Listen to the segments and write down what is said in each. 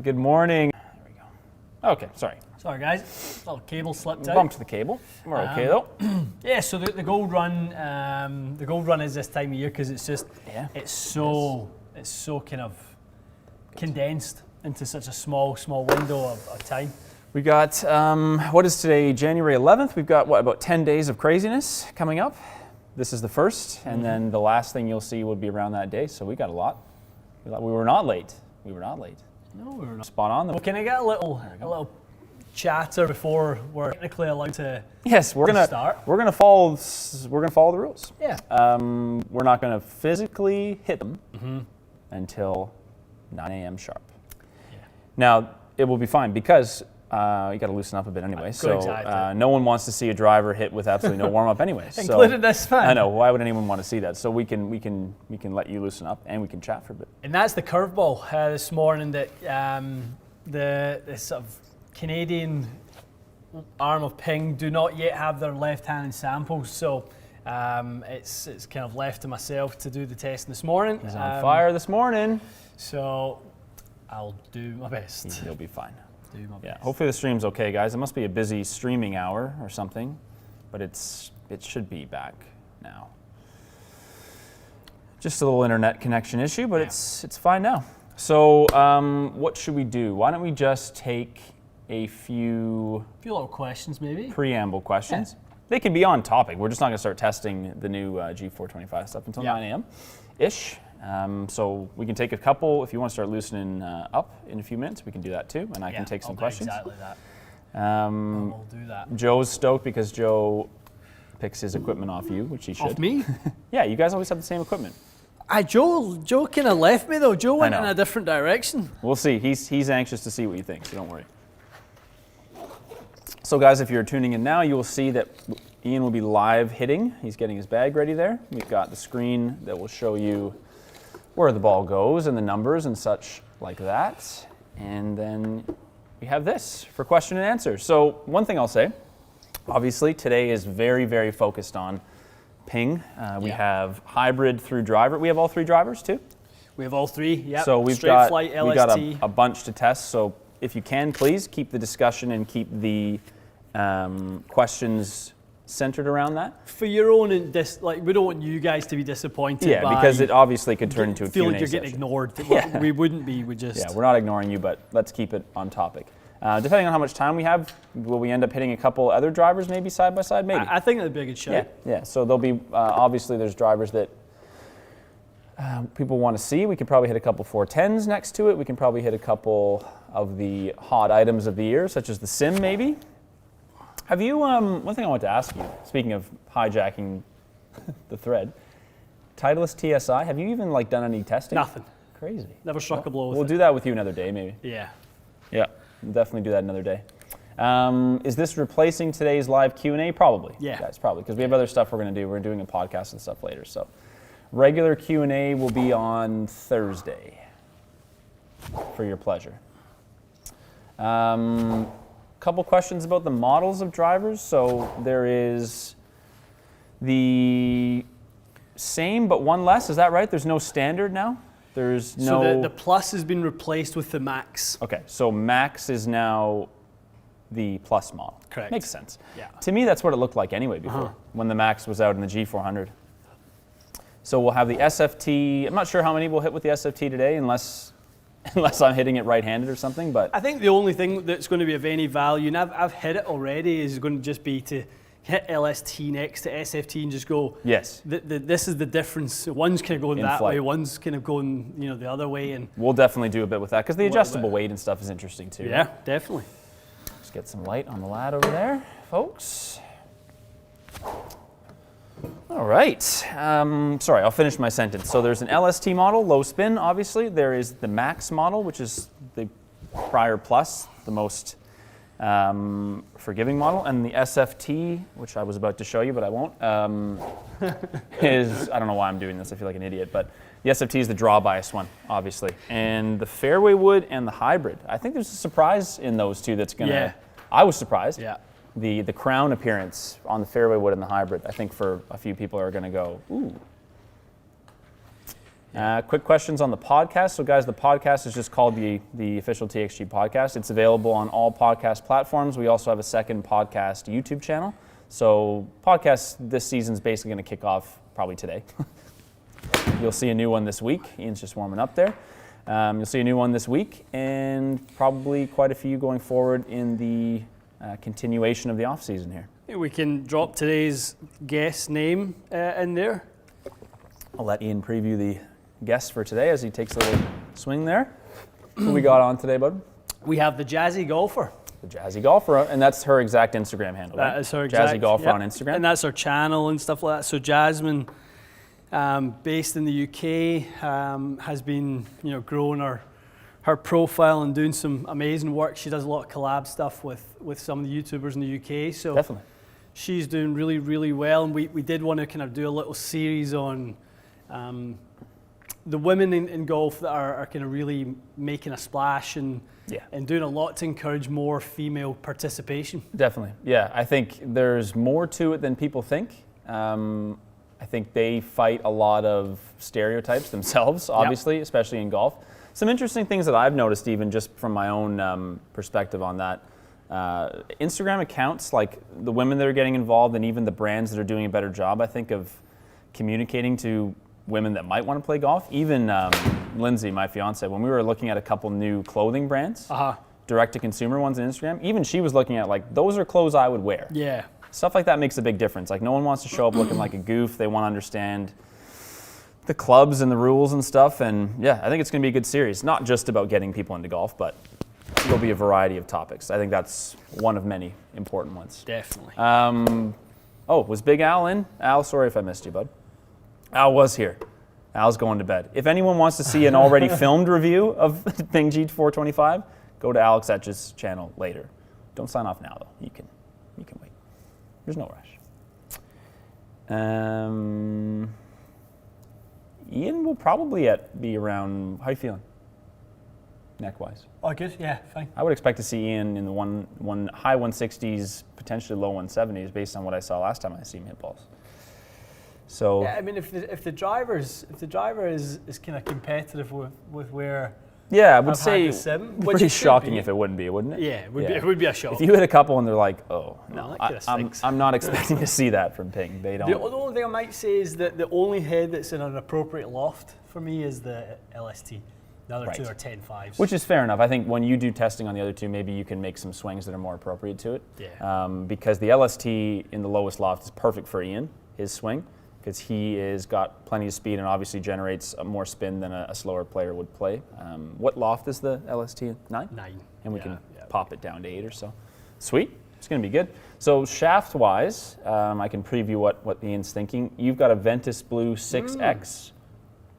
Good morning. There we go. Okay, sorry. Sorry guys, little cable slipped out. Bumped the cable. We're okay though. Yeah, so the gold run, is this time of year because it's just, it's so kind of condensed into such a small window of time. We got, what is today, January 11th? We've got, what, about 10 days of craziness coming up. This is the first, and then the last thing you'll see would be around that day, so we got a lot. We were not late. We were not late. No, we were not. Spot on. Well, can I get a little chatter before we're technically allowed to Yes, we're gonna start? We're gonna follow the rules. Yeah. We're not gonna physically hit them until 9 a.m. sharp. Yeah. Now, it will be fine because you got to loosen up a bit anyway. So exactly. no one wants to see a driver hit with absolutely no warm up anyway. Including this man. I know. Why would anyone want to see that? So we can let you loosen up and we can chat for a bit. And that's the curveball this morning that the sort of Canadian arm of Ping do not yet have their left-handed samples. So it's kind of left to myself to do the testing this morning. He's on fire this morning. So I'll do my best. You'll be fine. Do my best. Yeah, hopefully the stream's okay, guys. It must be a busy streaming hour or something, but it should be back now. Just a little internet connection issue, but it's fine now. So what should we do? Why don't we just take a few little questions, maybe preamble questions? Yeah. They can be on topic. We're just not going to start testing the new G425 stuff until 9 a.m. ish. So we can take a couple. If you want to start loosening up in a few minutes, we can do that too, and I can take some questions. Exactly that. We'll do that. Joe's stoked because Joe picks his equipment off you, which he should. Off me? Yeah, you guys always have the same equipment. Joe kind of left me though. Joe went in a different direction. We'll see. He's anxious to see what you think, so don't worry. So guys, if you're tuning in now, you will see that Ian will be live hitting. He's getting his bag ready there. We've got the screen that will show you where the ball goes and the numbers and such like that. And then we have this for question and answer. So one thing I'll say, obviously today is very, very focused on Ping. We have hybrid through driver. We have all three drivers too? We have all three, yeah. So we've Straight flight, LST. We got a bunch to test. So if you can, please keep the discussion and keep the questions centered around that. For your own, we don't want you guys to be disappointed. Yeah, because it obviously could turn into a Q&A feel like you're getting ignored. Yeah. We wouldn't be. We just. Yeah, we're not ignoring you, but let's keep it on topic. Depending on how much time we have, will we end up hitting a couple other drivers maybe side by side? Maybe. I think that'd be a good show. Yeah. So there'll be obviously there's drivers that people want to see. We could probably hit a couple 410s next to it. We can probably hit a couple of the hot items of the year, such as the Sim maybe. Have you, one thing I want to ask you, speaking of hijacking the thread, Titleist TSI, have you even done any testing? Nothing. Crazy. Never struck a blow with We'll do that with you another day maybe. Yeah. Yeah, we'll definitely do that another day. Is this replacing today's live Q&A? Probably. Yeah. Guys, probably, because we have other stuff we're going to do. We're doing a podcast and stuff later. So regular Q&A will be on Thursday for your pleasure. Couple questions about the models of drivers. So there is the same but one less, is that right? There's no standard now? There's no... So the Plus has been replaced with the Max. Okay, so Max is now the Plus model. Correct. Makes sense. Yeah. To me, that's what it looked like anyway before, when the Max was out in the G400. So we'll have the SFT. I'm not sure how many we'll hit with the SFT today, unless I'm hitting it right-handed or something, but... I think the only thing that's going to be of any value, and I've hit it already, is going to just be to hit LST next to SFT and just go, yes, this is the difference. One's kind of going that way, one's kind of going the other way. And we'll definitely do a bit with that, because the adjustable weight and stuff is interesting too. Yeah, definitely. Let's get some light on the lad over there, folks. All right, sorry, I'll finish my sentence. So there's an LST model, low spin, obviously. There is the Max model, which is the prior Plus, the most forgiving model. And the SFT, which I was about to show you, but I won't, is, I don't know why I'm doing this, I feel like an idiot, but the SFT is the draw bias one, obviously. And the Fairway wood and the hybrid. I think there's a surprise in those two that's gonna, yeah. I was surprised. Yeah. The crown appearance on the Fairway wood and the hybrid, I think for a few people are going to go, ooh. Quick questions on the podcast. So guys, the podcast is just called the official TXG podcast. It's available on all podcast platforms. We also have a second podcast YouTube channel. So podcast this season's basically going to kick off probably today. You'll see a new one this week. Ian's just warming up there. You'll see a new one this week and probably quite a few going forward in the continuation of the off season here. We can drop today's guest name in there. I'll let Ian preview the guest for today as he takes a little swing there. Who we got on today, bud? We have the Jazzy Golfer. The Jazzy Golfer, and that's her exact Instagram handle, right? That is her exact, Jazzy Golfer on Instagram. And that's her channel and stuff like that. So Jasmine, based in the UK, has been growing her profile and doing some amazing work. She does a lot of collab stuff with some of the YouTubers in the UK. So definitely. She's doing really, really well. And we did want to kind of do a little series on the women in golf that are kind of really making a splash and doing a lot to encourage more female participation. Definitely, yeah. I think there's more to it than people think. I think they fight a lot of stereotypes themselves, obviously, especially in golf. Some interesting things that I've noticed, even just from my own perspective on that. Instagram accounts, like the women that are getting involved and even the brands that are doing a better job, I think, of communicating to women that might want to play golf. Even Lindsay, my fiance, when we were looking at a couple new clothing brands, direct-to-consumer ones on Instagram, even she was looking at, like, those are clothes I would wear. Yeah. Stuff like that makes a big difference. Like, no one wants to show up looking like a goof. They want to understand the clubs and the rules and stuff. And, yeah, I think it's going to be a good series. Not just about getting people into golf, but there'll be a variety of topics. I think that's one of many important ones. Definitely. Was Big Al in? Al, sorry if I missed you, bud. Al was here. Al's going to bed. If anyone wants to see an already filmed review of Ping G425, go to Alex Etch's channel later. Don't sign off now, though. You can wait. There's no rush. Ian will probably be around. How are you feeling? Neck-wise. Oh, good. Yeah, fine. I would expect to see Ian in the one high 160s, potentially low 170s, based on what I saw last time I seen him hit balls. So yeah, I mean, if the driver is kind of competitive with where I would say pretty shocking if it wouldn't be, wouldn't it? Yeah, it would be a shock. If you hit a couple and they're like, oh no, I'm I'm not expecting to see that from Ping. They don't. The only thing I might say is that the only head that's in an appropriate loft for me is the LST. The other two are 10.5s. Which is fair enough. I think when you do testing on the other two, maybe you can make some swings that are more appropriate to it. Yeah. Because the LST in the lowest loft is perfect for Ian, his swing, because he has got plenty of speed and obviously generates more spin than a slower player would play. What loft is the LST? 9? 9. And we can pop it down to 8 or so. Sweet. It's going to be good. So shaft-wise, I can preview what Ian's thinking. You've got a Ventus Blue 6X.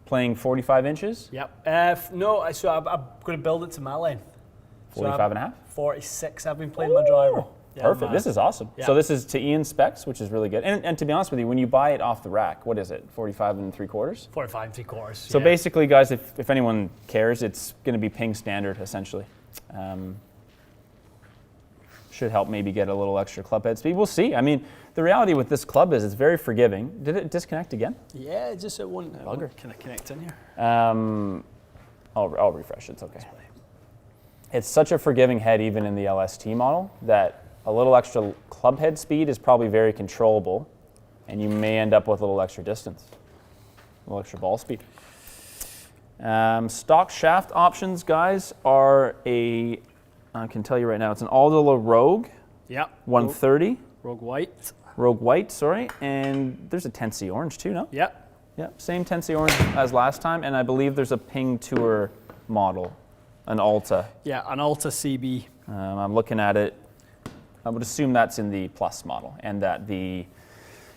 Playing 45 inches? Yep. No, so I'm going to build it to my length. 45 and a half? 46 I've been playing my driver. Yeah, perfect. This is awesome. Yeah. So this is to Ian's specs, which is really good. And to be honest with you, when you buy it off the rack, what is it, 45 and 3/4? 45 and 3/4. So basically, guys, if anyone cares, it's going to be Ping standard, essentially. Should help maybe get a little extra club head speed. We'll see. I mean, the reality with this club is it's very forgiving. Did it disconnect again? Yeah, just it won't kind of connect in here. I'll refresh. It's okay. It's such a forgiving head, even in the LST model, that a little extra club head speed is probably very controllable, and you may end up with a little extra distance, a little extra ball speed. Stock shaft options, guys, are I can tell you right now, it's an Aldila Rogue. Yep. 130. Rogue White. Rogue White, sorry. And there's a Tennessee Orange too, no? Yep. Yep, same Tennessee Orange as last time, and I believe there's a Ping Tour model, an Alta. Yeah, an Alta CB. I'm looking at it. I would assume that's in the Plus model, and that the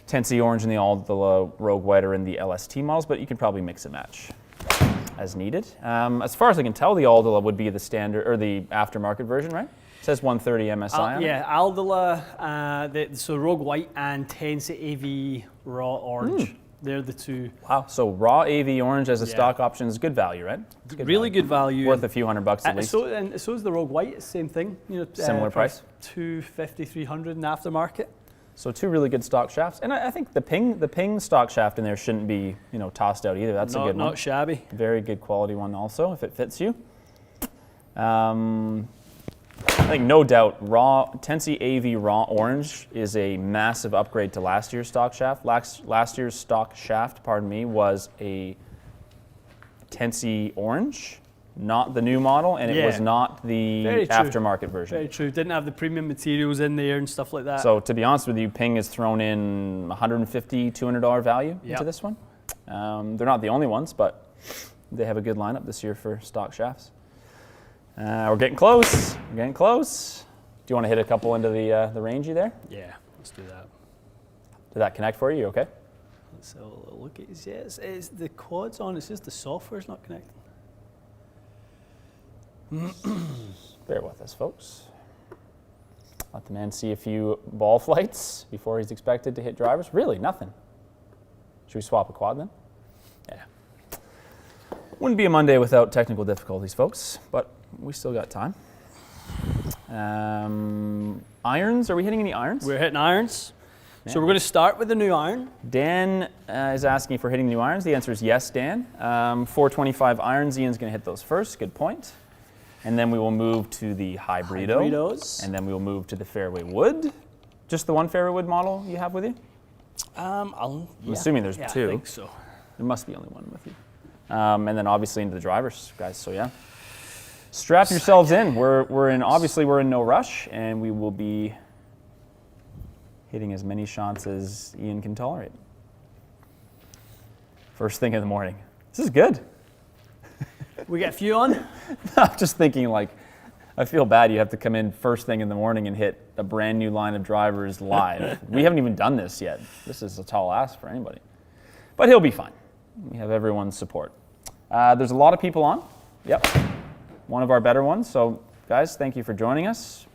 Tennessee Orange and the Aldila Rogue White are in the LST models, but you can probably mix and match as needed. As far as I can tell, the Aldila would be the standard or the aftermarket version, right? It says 130 MSI on it. Yeah, Aldila, so Rogue White and Tennessee AV Raw Orange. They're the two. Wow, so raw AV Orange as a stock option is good value, right? It's good really good value. Worth a few $100 at least. So is the Rogue White, same thing. Similar price? $250, $300 in the aftermarket. So 2 really good stock shafts, and I think the Ping stock shaft in there shouldn't be, you know, tossed out either. That's a good one. Not shabby. Very good quality one also, if it fits you. I think no doubt Tensi AV Raw Orange is a massive upgrade to last year's stock shaft. Last year's stock shaft, pardon me, was a Tensi Orange, not the new model, and it was not the aftermarket version. Very true. Didn't have the premium materials in there and stuff like that. So to be honest with you, Ping has thrown in $150, $200 value into this one. They're not the only ones, but they have a good lineup this year for stock shafts. We're getting close. We're getting close. Do you want to hit a couple into the rangey there? Yeah, let's do that. Did that connect for you? Okay. Let's have a little look at it. Yes, it's the quad's on. It's just the software's not connecting. Bear with us, folks. Let the man see a few ball flights before he's expected to hit drivers. Really, nothing. Should we swap a quad then? Yeah. Wouldn't be a Monday without technical difficulties, folks, but we still got time. Irons, are we hitting any irons? We're hitting irons. Yeah. So we're going to start with the new iron. Dan is asking if we're hitting new irons. The answer is yes, Dan. 425 irons, Ian's going to hit those first. Good point. And then we will move to the Hybridos. And then we will move to the Fairway Wood. Just the one Fairway Wood model you have with you? I'm assuming there's two. I think so. There must be only one with you. And then obviously into the drivers, guys. So yeah, strap yourselves in. We're in no rush, and we will be hitting as many shots as Ian can tolerate. First thing in the morning. This is good. We get a few on? I'm just thinking, like, I feel bad you have to come in first thing in the morning and hit a brand new line of drivers live. We haven't even done this yet. This is a tall ask for anybody. But he'll be fine. We have everyone's support. There's a lot of people on. Yep. One of our better ones. So, guys, thank you for joining us.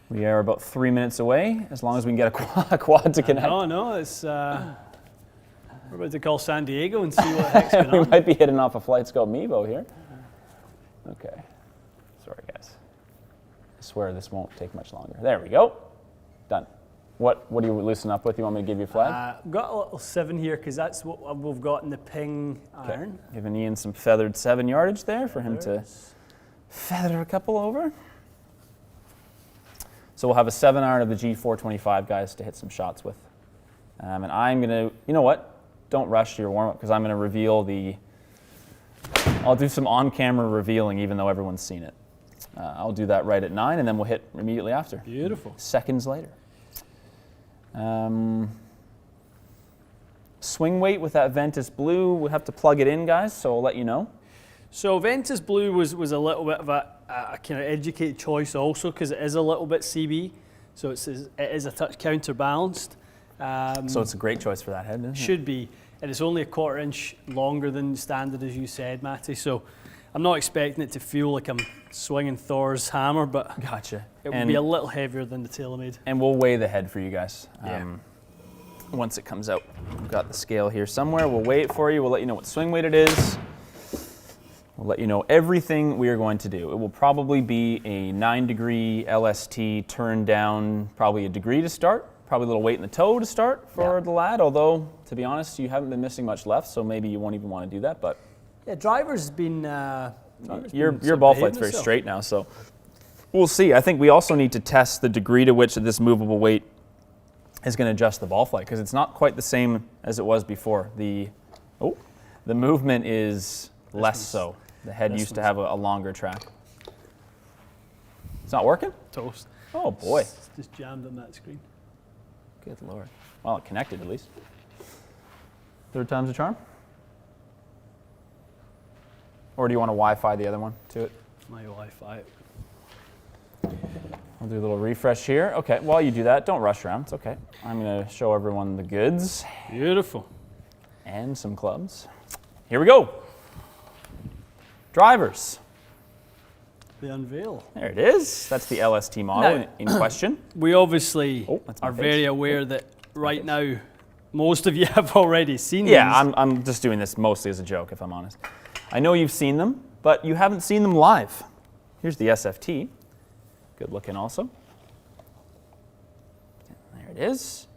We are about 3 minutes away, as long as we can get a quad to connect. No, it's... We're about to call San Diego and see what the heck's going on. We might be hitting off a FlightScope Mevo here. Okay. Sorry, guys. I swear this won't take much longer. There we go. Done. What do you loosen up with? You want me to give you a flag? I've got a little 7 here because that's what we've got in the Ping iron. Giving Ian some feathered 7 yardage there for him to feather a couple over. So we'll have a 7 iron of the G425, guys, to hit some shots with. And I'm going to, you know what? Don't rush your warm-up because I'm going to reveal I'll do some on-camera revealing even though everyone's seen it. I'll do that right at 9 and then we'll hit immediately after. Beautiful. Seconds later. Swing weight with that Ventus Blue, we'll have to plug it in, guys, so I'll let you know. So Ventus Blue was a little bit of a kind of educated choice also because it is a little bit CB, so it is a touch counterbalanced. So it's a great choice for that head, isn't it? Should be, and it's only a 1/4 inch longer than standard, as you said, Matty. So I'm not expecting it to feel like I'm swinging Thor's hammer, but gotcha. It will be a little heavier than the TaylorMade. And we'll weigh the head for you guys once it comes out. We've got the scale here somewhere. We'll weigh it for you. We'll let you know what swing weight it is. We'll let you know everything we are going to do. It will probably be a 9-degree LST turned down, probably a degree to start. Probably a little weight in the toe to start for the lad, although, to be honest, you haven't been missing much left, so maybe you won't even want to do that. But yeah, driver's been... your ball flight's very straight now, so we'll see. I think we also need to test the degree to which this movable weight is going to adjust the ball flight, because it's not quite the same as it was before. The movement is less so. The head used to have a longer track. It's not working? Toast. Oh, boy. It's just jammed on that screen. Good Lord. Well, it connected at least. 3rd time's a charm? Or do you want to Wi-Fi the other one to it? My Wi-Fi. I'll do a little refresh here. Okay, while you do that, don't rush around. It's okay. I'm going to show everyone the goods. Beautiful. And some clubs. Here we go. Drivers. The Unveil. There it is. That's the LST model in question. We obviously are very aware that right now most of you have already seen them. Yeah, I'm just doing this mostly as a joke, if I'm honest. I know you've seen them, but you haven't seen them live. Here's the SFT. Good looking also. it is.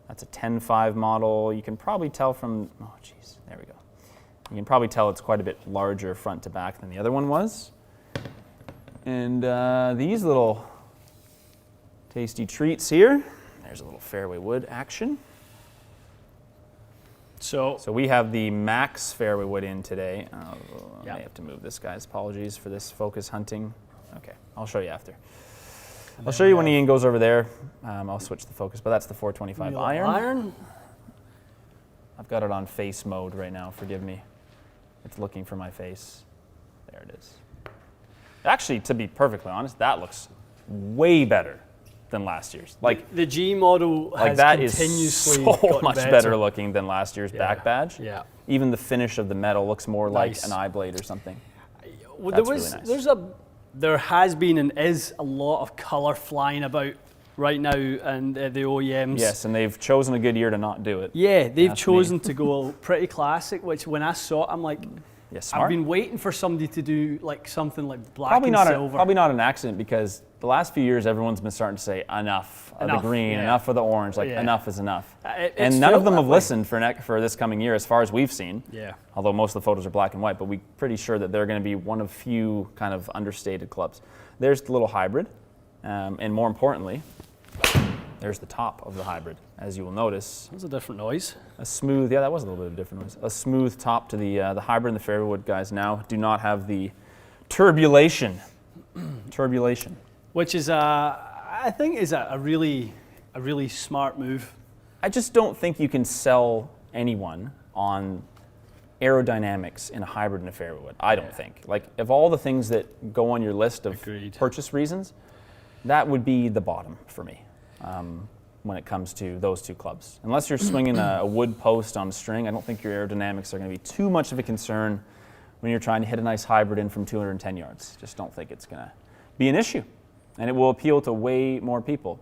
That's a 10.5 model. You can probably tell from, oh geez, there we go. You can probably tell it's quite a bit larger front to back than the other one was. And these little tasty treats here. There's a little fairway wood action. So we have the Max fairway wood in today. I Yeah. may have to move this, guys. Apologies for this focus hunting. Okay, I'll show you after. I'll show you when Ian goes over there. I'll switch the focus, but that's the 425 iron. I've got it on face mode right now, forgive me. It's looking for my face. There it is. Actually, to be perfectly honest, that looks way better than last year's. Like the G model has that is continuously so gotten much better looking than last year's back badge. Yeah. Even the finish of the metal looks more Nice. like an eye blade or something. Well, That's really nice. there has been and is a lot of colour flying about right now, and the OEMs. Yes, and they've chosen a good year to not do it. Yeah, they've That's chosen me. to go pretty classic, which when I saw it, I'm like, Yeah, smart. I've been waiting for somebody to do like something like black Probably and not silver. probably not an accident, because the last few years everyone's been starting to say enough of the Enough, green, yeah. enough of the orange, like Yeah. enough is enough. It's And none felt of them that have way. listened for this coming year, as far as we've seen. Yeah. Although most of the photos are black and white, but we're pretty sure that they're going to be one of few kind of understated clubs. There's the little hybrid, and more importantly, there's the top of the hybrid. As you will notice, That's a different noise. a smooth, yeah, that was a little bit of a different noise. A smooth top to the hybrid, and the fairway wood guys now do not have the turbulation. Turbulation. Which is, I think, is a really smart move. I just don't think you can sell anyone on aerodynamics in a hybrid and a fairway wood. I don't think. Like, of all the things that go on your list of Agreed. purchase reasons, that would be the bottom for me when it comes to those two clubs. Unless you're swinging a wood post on a string, I don't think your aerodynamics are going to be too much of a concern when you're trying to hit a nice hybrid in from 210 yards. Just don't think it's going to be an issue. And it will appeal to way more people.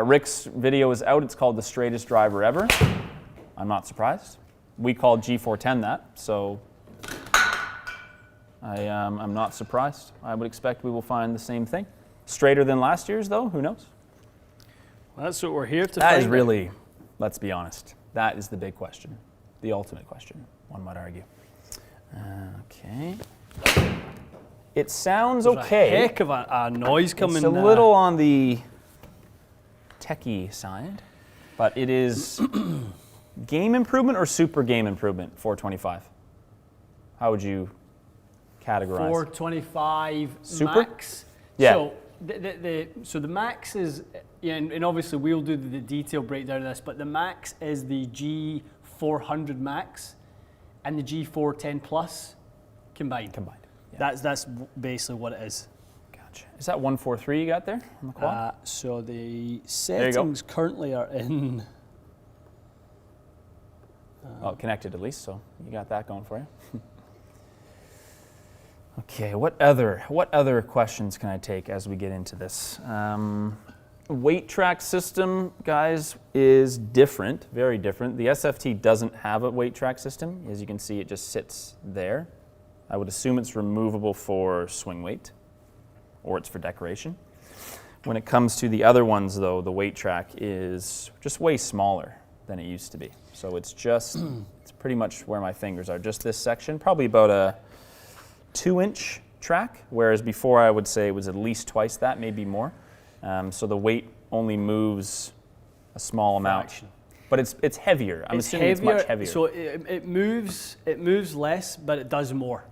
Rick's video is out. It's called The Straightest Driver Ever. I'm not surprised. We called G410 that, so I'm not surprised. I would expect we will find the same thing. Straighter than last year's, though, who knows? Well, that's what we're here to That find is out. really, let's be honest, that is the big question. The ultimate question, one might argue. Okay. It sounds There's okay. a heck of a noise coming. It's a little on the techie side, but it is game improvement or super game improvement, 425? How would you categorize? 425 Super? Max. Yeah. So so the Max is, yeah, and obviously we'll do the detailed breakdown of this, but the Max is the G400 Max and the G410 Plus combined. Yeah. That's basically what it is. Gotcha. Is that 143 you got there on the quad? So the you go. settings currently are in. Well, connected at least, so you got that going for you. Okay, what other questions can I take as we get into this? Weight track system, guys, is different, very different. The SFT doesn't have a weight track system. As you can see, it just sits there. I would assume it's removable for swing weight, or it's for decoration. When it comes to the other ones, though, the weight track is just way smaller than it used to be. So it's just, it's pretty much where my fingers are, just this section, probably about a 2-inch track, whereas before I would say it was at least twice that, maybe more. So the weight only moves a small amount, Fraction. but it's heavier. I'm assuming it's much heavier. So it moves less, but it does more.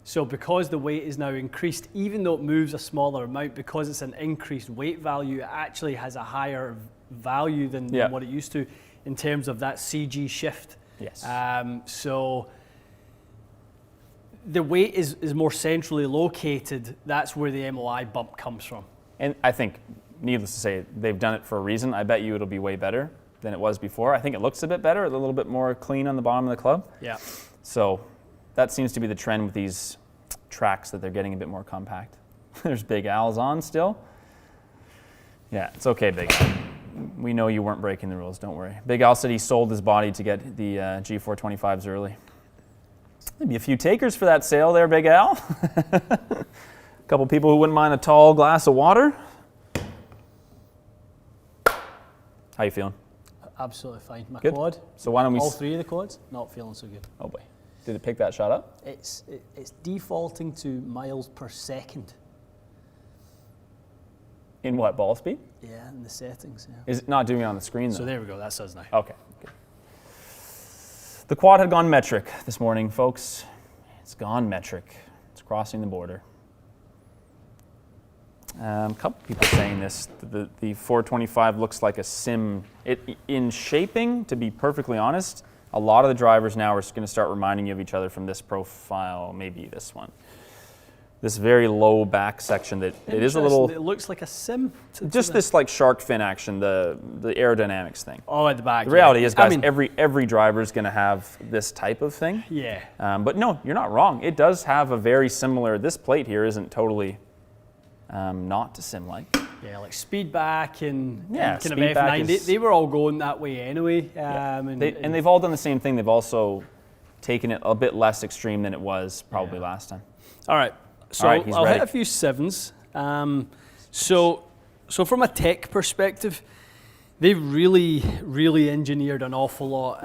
So because the weight is now increased, even though it moves a smaller amount, because it's an increased weight value, it actually has a higher value than what it used to in terms of that CG shift. Yes. So the weight is more centrally located. That's where the MOI bump comes from. And I think, needless to say, they've done it for a reason. I bet you it'll be way better than it was before. I think it looks a bit better, a little bit more clean on the bottom of the club. Yeah. So that seems to be the trend with these tracks, that they're getting a bit more compact. There's Big Al's on still. Yeah, it's okay, Big Al. We know you weren't breaking the rules, don't worry. Big Al said he sold his body to get the G425s early. Maybe a few takers for that sale there, Big Al. A couple people who wouldn't mind a tall glass of water. How you feeling? Absolutely fine. My Good. quad, So why don't we... all three of the quads, not feeling so good. Oh boy. Did it pick that shot up? It's defaulting to miles per second. In what, ball speed? Yeah, in the settings, yeah. Is it not doing it on the screen though? So there we go, that's us now. Okay. Good. The quad had gone metric this morning, folks. It's gone metric. It's crossing the border. A couple people saying this. The 425 looks like a sim. In shaping, to be perfectly honest, a lot of the drivers now are going to start reminding you of each other from this profile, maybe this one. This very low back section that it is a little... It looks like a sim. Just this like shark fin action, the aerodynamics thing. Oh, at the back. The reality is, guys, I mean, every driver is going to have this type of thing. Yeah. But no, you're not wrong. It does have a very similar... This plate here isn't totally not sim-like. Yeah, like speed back and Yeah, kind of speed back F9. is- They were all going that way anyway. And they've all done the same thing. They've also taken it a bit less extreme than it was probably last time. All right. So All right, he's I'll ready. hit a few sevens. So from a tech perspective, they've really engineered an awful lot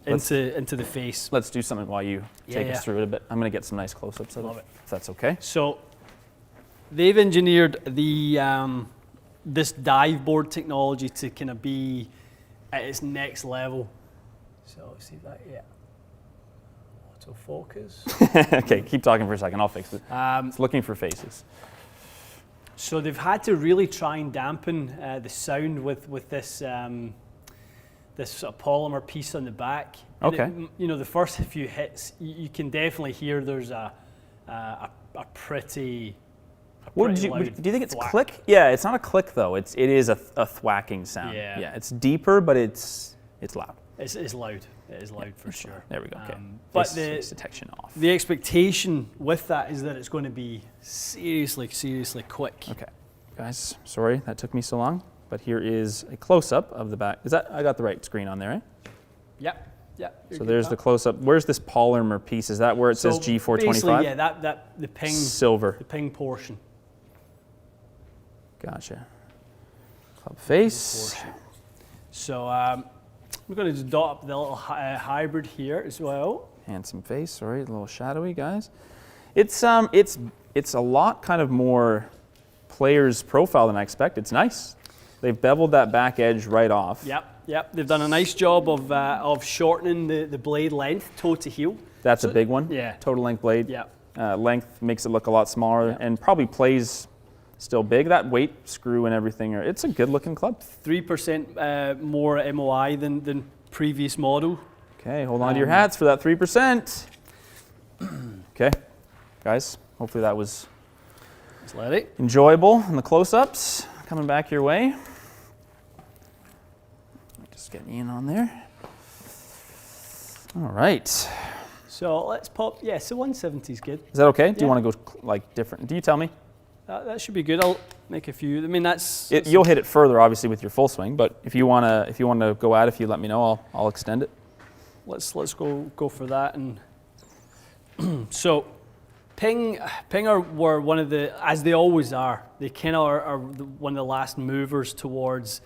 into the face. Let's do something while you take Yeah. us through it a bit. I'm going to get some nice close-ups of Love it, it. if that's okay. So they've engineered the this dive board technology to kind of be at its next level. So see that, yeah. Autofocus. Okay, keep talking for a second. I'll fix it. It's looking for faces. So they've had to really try and dampen the sound with this this sort of polymer piece on the back. And Okay. you know, the first few hits, you can definitely hear there's a pretty. What do you think it's click? Yeah, it's not a click though. It is a thwacking sound. Yeah. It's deeper, but it's loud. It's loud. It is loud for sure. There we go. Okay. But face detection off. the expectation with that is that it's going to be seriously quick. Okay, guys, sorry that took me so long, but here is a close-up of the back. Is that, I got the right screen on there, right? Yep. So there's the close-up. Where's this polymer piece? Is that where it says G425? Basically, yeah, that the ping Silver. the ping portion. Gotcha. Club face. So we're going to just dot up the little hybrid here as well. Handsome face. Sorry, a little shadowy, guys. It's a lot kind of more player's profile than I expected. It's nice. They've beveled that back edge right off. Yep. They've done a nice job of shortening the blade length, toe to heel. That's a big one. Yeah. Total length blade. Yep. Length makes it look a lot smaller and probably plays still big. That weight screw and everything. It's a good looking club. 3% more MOI than previous model. Okay, hold on to your hats for that 3%. Okay, guys, hopefully that was Let's let it. enjoyable in the close-ups. Coming back your way. Just get Ian on there. All right. So let's pop. Yeah, so 170 is good. Is that okay? Do you Yeah. want to go like different? Do you tell me? That should be good. I'll make a few. I mean, that's You'll hit it further, obviously, with your full swing. But if you wanna go at it, if you let me know, I'll extend it. let's go for that. And so Ping were one of the, as they always are, they kind of are one of the last movers towards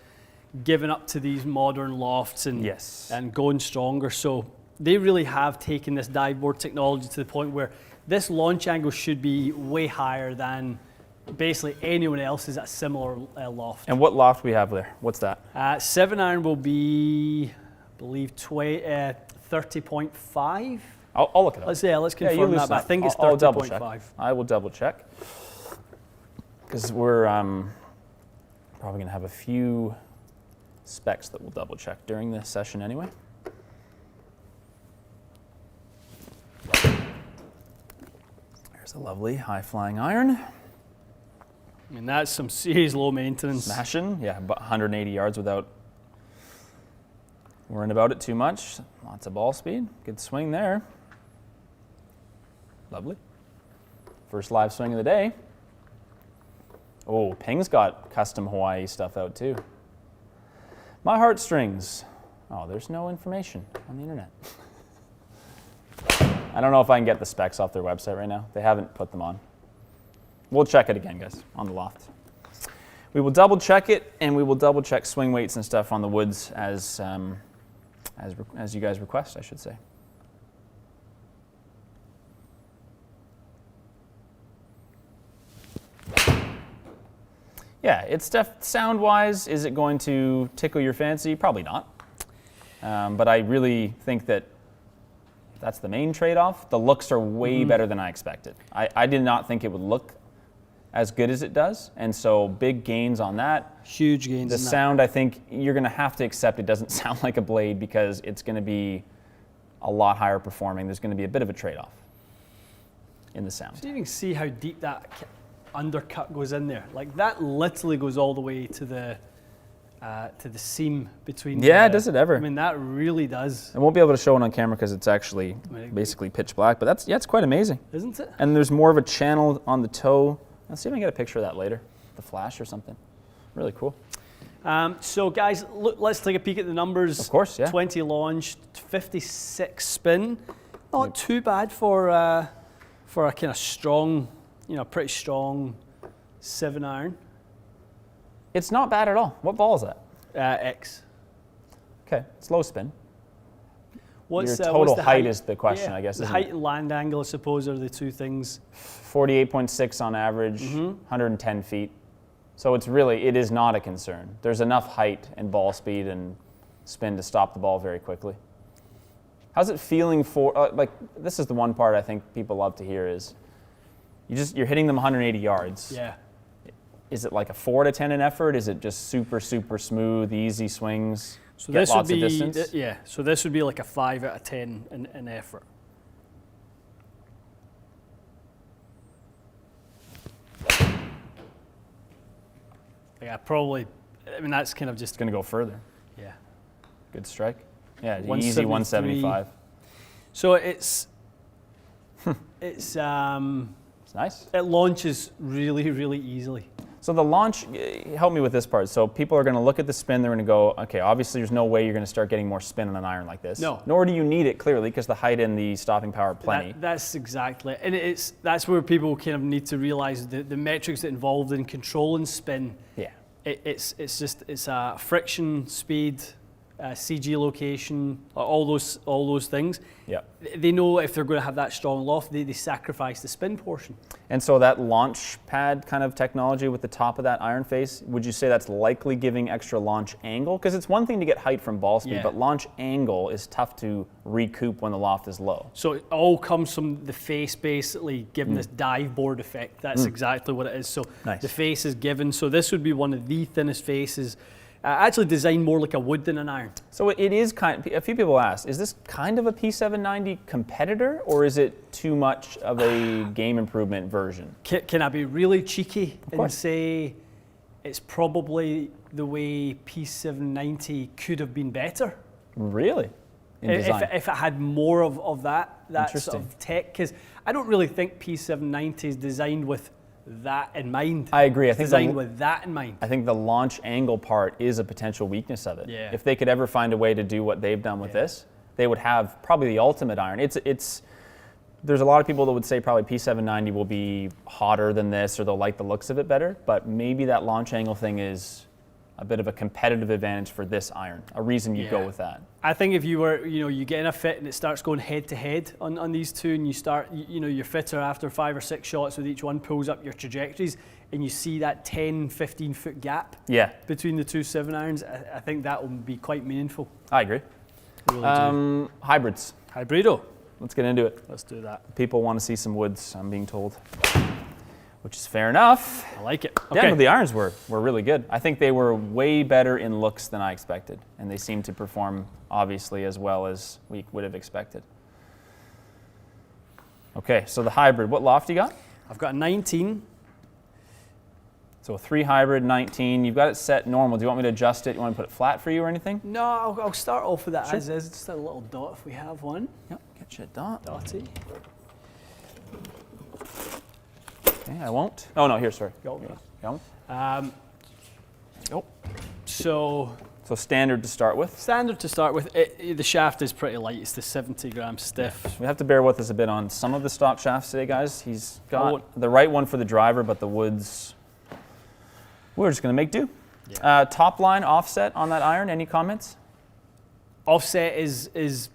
giving up to these modern lofts and Yes. and going stronger. So they really have taken this dive board technology to the point where this launch angle should be way higher than basically anyone else is at a similar loft. And what loft we have there? What's that? 7-iron will be, I believe, 30.5. I'll look it up. Let's you confirm loosen that, but I up. think it's I'll double check. 30.5. I will double check. Because we're probably going to have a few specs that we'll double check during this session anyway. There's a lovely high-flying iron. I mean, that's some serious low maintenance. Smashing, yeah, about 180 yards without worrying about it too much. Lots of ball speed. Good swing there. Lovely. First live swing of the day. Oh, Ping's got custom Hawaii stuff out too. My heartstrings. Oh, there's no information on the internet. I don't know if I can get the specs off their website right now. They haven't put them on. We'll check it again, guys, on the loft. We will double check it, and we will double check swing weights and stuff on the woods as you guys request, I should say. Yeah, it's sound-wise, is it going to tickle your fancy? Probably not. But I really think that that's the main trade-off. The looks are way better than I expected. I did not think it would look as good as it does, and so big gains on that. Huge gains. The sound, I think you're going to have to accept it doesn't sound like a blade because it's going to be a lot higher performing. There's going to be a bit of a trade-off in the sound. So you can see how deep that undercut goes in there. Like that literally goes all the way to the seam between. Yeah, does it ever? I mean, that really does. I won't be able to show it on camera because it's actually basically pitch black, but it's quite amazing. Isn't it? And there's more of a channel on the toe. Let's see if I can get a picture of that later, the flash or something. Really cool. So guys, look, let's take a peek at the numbers. Of course, yeah. 20 launch, 56 spin. Not too bad for a kind of strong, pretty strong 7-iron. It's not bad at all. What ball is that? X. Okay, it's low spin. Your total height is the question, I guess. The height and land angle, I suppose, are the two things. 48.6 on average, 110 feet. So it is not a concern. There's enough height and ball speed and spin to stop the ball very quickly. How's it feeling for, this is the one part I think people love to hear is, you're hitting them 180 yards. Yeah. Is it like a 4 out of 10 in effort? Is it just super, super smooth, easy swings? So get this lots would be, of distance? yeah. So this would be like a 5 out of 10 in effort. Yeah, probably. I mean, that's kind of just It's going to go further. Yeah. Good strike. Yeah, easy 173. 175. So it's It's nice. It launches really, really easily. So the launch, help me with this part. So people are going to look at the spin, they're going to go, okay, obviously there's no way you're going to start getting more spin on an iron like this. No. Nor do you need it, clearly, because the height and the stopping power are plenty. That's exactly, and that's where people kind of need to realize the metrics that involved in controlling spin. Yeah. It's a friction, speed, CG location, all those things. Yeah. They know if they're going to have that strong loft, they sacrifice the spin portion. And so that launch pad kind of technology with the top of that iron face, would you say that's likely giving extra launch angle? Because it's one thing to get height from ball speed, but launch angle is tough to recoup when the loft is low. So it all comes from the face basically giving this dive board effect. That's exactly what it is. So the face is given. So this would be one of the thinnest faces. Actually designed more like a wood than an iron. So it is a few people ask, is this kind of a P790 competitor, or is it too much of a game improvement version? Can I be really cheeky and say it's probably the way P790 could have been better? Really? In design? If it had more of that sort of tech, because I don't really think P790 is designed with that in mind. I agree. I think designed with that in mind. I think the launch angle part is a potential weakness of it. Yeah. If they could ever find a way to do what they've done with this, they would have probably the ultimate iron. There's a lot of people that would say probably P790 will be hotter than this, or they'll like the looks of it better, but maybe that launch angle thing is a bit of a competitive advantage for this iron, a reason you go with that. I think if you were, you get in a fit and it starts going head to head on these two, and you start, your fitter after 5 or 6 shots with each one pulls up your trajectories, and you see that 10, 15 foot gap between the two 7-irons, I think that will be quite meaningful. I agree. Really hybrids. Hybrido. Let's get into it. Let's do that. People want to see some woods, I'm being told. Which is fair enough. I like it. Okay. Yeah, but the irons were really good. I think they were way better in looks than I expected, and they seemed to perform, obviously, as well as we would have expected. Okay, so the hybrid, what loft you got? I've got a 19. So a 3 hybrid, 19. You've got it set normal. Do you want me to adjust it? You want me to put it flat for you or anything? No, I'll start off with that as is. Just a little dot if we have one. Yep, get you a dot. Dotty. Okay, I won't. Oh no, here, sorry. Go. So standard to start with. Standard to start with. The shaft is pretty light. It's the 70 gram stiff. Yeah. We have to bear with us a bit on some of the stock shafts today, guys. He's got the right one for the driver, but the woods We're just going to make do. Yeah. Top line offset on that iron. Any comments? Offset is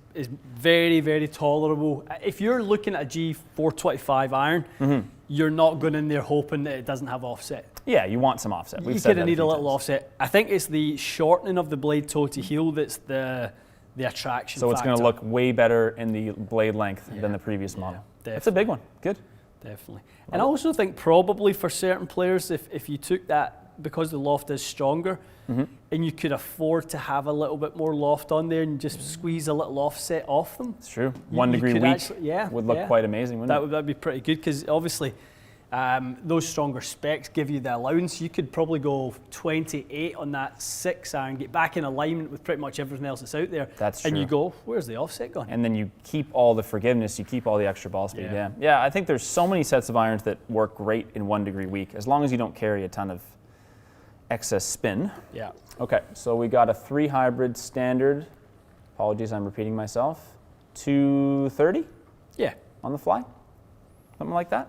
very, very tolerable. If you're looking at a G425 iron, you're not going in there hoping that it doesn't have offset. Yeah, you want some offset. You kind of need a little offset. I think it's the shortening of the blade toe to heel that's the attraction So it's going to factor. look way better in the blade length than the previous model. That's a big one. Good. Definitely. And I also think probably for certain players, if you took that, because the loft is stronger, and you could afford to have a little bit more loft on there and just squeeze a little offset off them. It's true. 1 degree could weak actually, would look quite amazing, wouldn't it? That'd be pretty good, because obviously those stronger specs give you the allowance. You could probably go 28 on that 6 iron, get back in alignment with pretty much everything else that's out there. That's and true. you go, where's the offset gone? And then you keep all the forgiveness, you keep all the extra ball speed. Yeah, I think there's so many sets of irons that work great in 1 degree weak, as long as you don't carry a ton of excess spin. Yeah. Okay, so we got a 3 hybrid standard. Apologies, I'm repeating myself. 230? Yeah. On the fly? Something like that?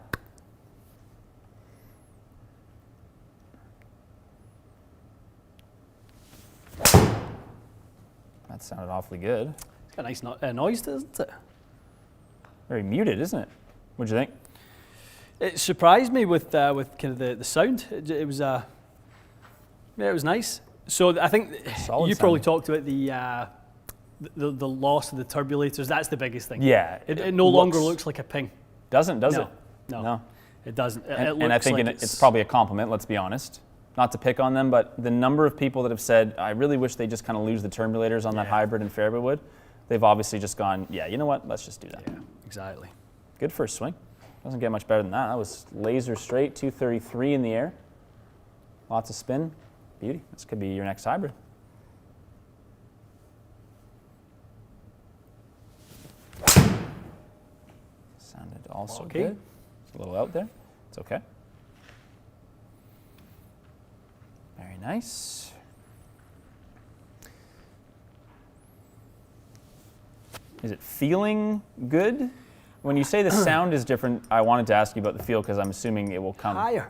That sounded awfully good. It's got a nice noise, doesn't it? Very muted, isn't it? What'd you think? It surprised me with kind of the sound. It was it was nice. So I think Solid you probably sounding. talked about the loss of the turbulators. That's the biggest thing. Yeah. It no longer looks like a Ping. Doesn't, does it? No. It doesn't. And I think it's probably a compliment, let's be honest. Not to pick on them, but the number of people that have said, I really wish they just kind of lose the turbulators on that hybrid and Fairway wood, they've obviously just gone, yeah, you know what, let's just do that. Yeah, exactly. Good first swing. Doesn't get much better than that. That was laser straight, 233 in the air. Lots of spin. Beauty. This could be your next hybrid. Sounded also good. It's a little out there. It's okay. Very nice. Is it feeling good? When you say the sound is different, I wanted to ask you about the feel because I'm assuming it will come higher.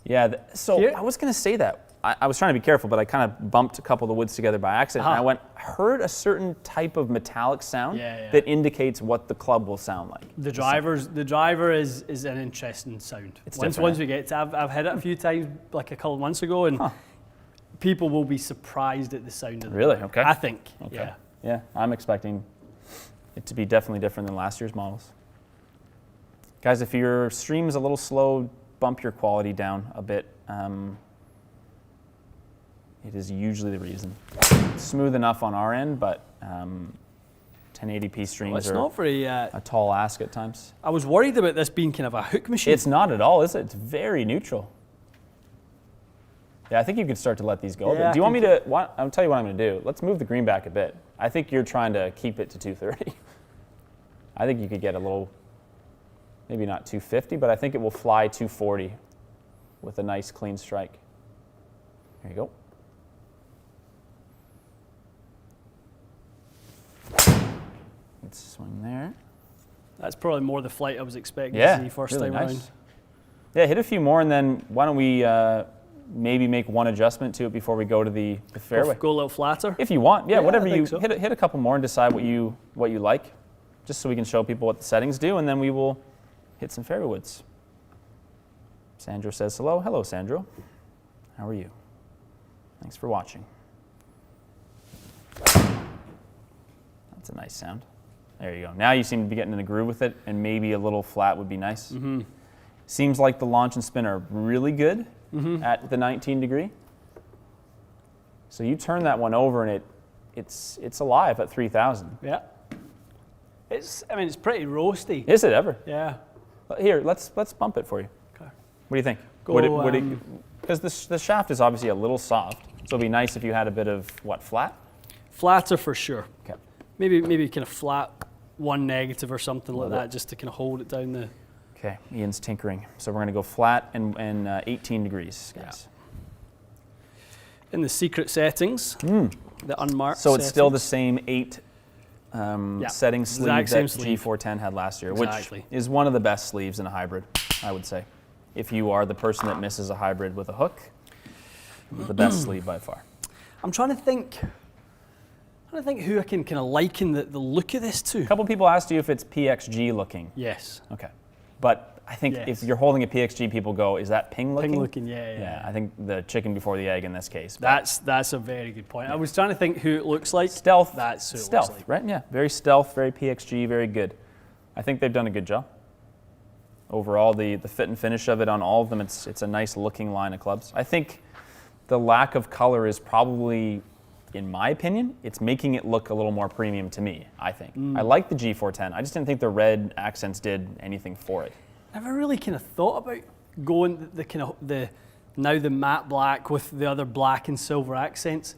Yeah, so Here? I was going to say that. I was trying to be careful, but I kind of bumped a couple of the woods together by accident. And I heard a certain type of metallic sound that indicates what the club will sound like. The driver is an interesting sound. Once we get to, I've hit it a few times, like a couple of months ago, and people will be surprised at the sound of it. Really? Okay. I think. Okay. Yeah. Yeah, I'm expecting it to be definitely different than last year's models. Guys, if your stream is a little slow, bump your quality down a bit. It is usually the reason. It's smooth enough on our end, but 1080p streams are not very, a tall ask at times. I was worried about this being kind of a hook machine. It's not at all, is it? It's very neutral. Yeah, I think you could start to let these go a bit. Do you want me to? I'll tell you what I'm going to do. Let's move the green back a bit. I think you're trying to keep it to 230. I think you could get a little, maybe not 250, but I think it will fly 240 with a nice clean strike. There you go. Let's swing there. That's probably more the flight I was expecting Yeah, to see first really time nice. around. Yeah, hit a few more, and then why don't we maybe make one adjustment to it before we go to the fairway? Go a little flatter. If you want, yeah, whatever I you think so. hit a couple more and decide what you like, just so we can show people what the settings do, and then we will hit some fairway woods. Sandro says hello. Hello, Sandro. How are you? Thanks for watching. That's a nice sound. There you go. Now you seem to be getting in the groove with it, and maybe a little flat would be nice. Mm-hmm. Seems like the launch and spin are really good at the 19 degree. So you turn that one over, and it's alive at 3,000. Yeah. It's pretty roasty. Is it ever? Yeah. Here, let's bump it for you. Okay. What do you think? Go, because the shaft is obviously a little soft, so it'd be nice if you had a bit of flat. Flatter for sure. Okay. Maybe kind of flat one negative or something like that, just to kind of hold it down the. Okay, Ian's tinkering. So we're going to go flat and 18 degrees, guys. Yeah. In the secret settings, the unmarked. So it's still the settings. same 8 setting sleeve that G410 had last year, which is one of the best sleeves in a hybrid, I would say. If you are the person that misses a hybrid with a hook, The best sleeve by far. I'm trying to think who I can kind of liken the look of this to. A couple people asked you if it's PXG looking. Yes. Okay. But I think Yes. if you're holding a PXG, people go, is that Ping looking? Ping looking, yeah. Yeah, I think the chicken before the egg in this case. But That's a very good point. I was trying to think who it looks like. stealth. That's who it stealth, looks like. right? Yeah, very stealth, very PXG, very good. I think they've done a good job. Overall, the fit and finish of it on all of them, it's a nice looking line of clubs. I think the lack of color is probably, in my opinion, it's making it look a little more premium to me, I think. I like the G410. I just didn't think the red accents did anything for it. Never really kind of thought about going the matte black with the other black and silver accents.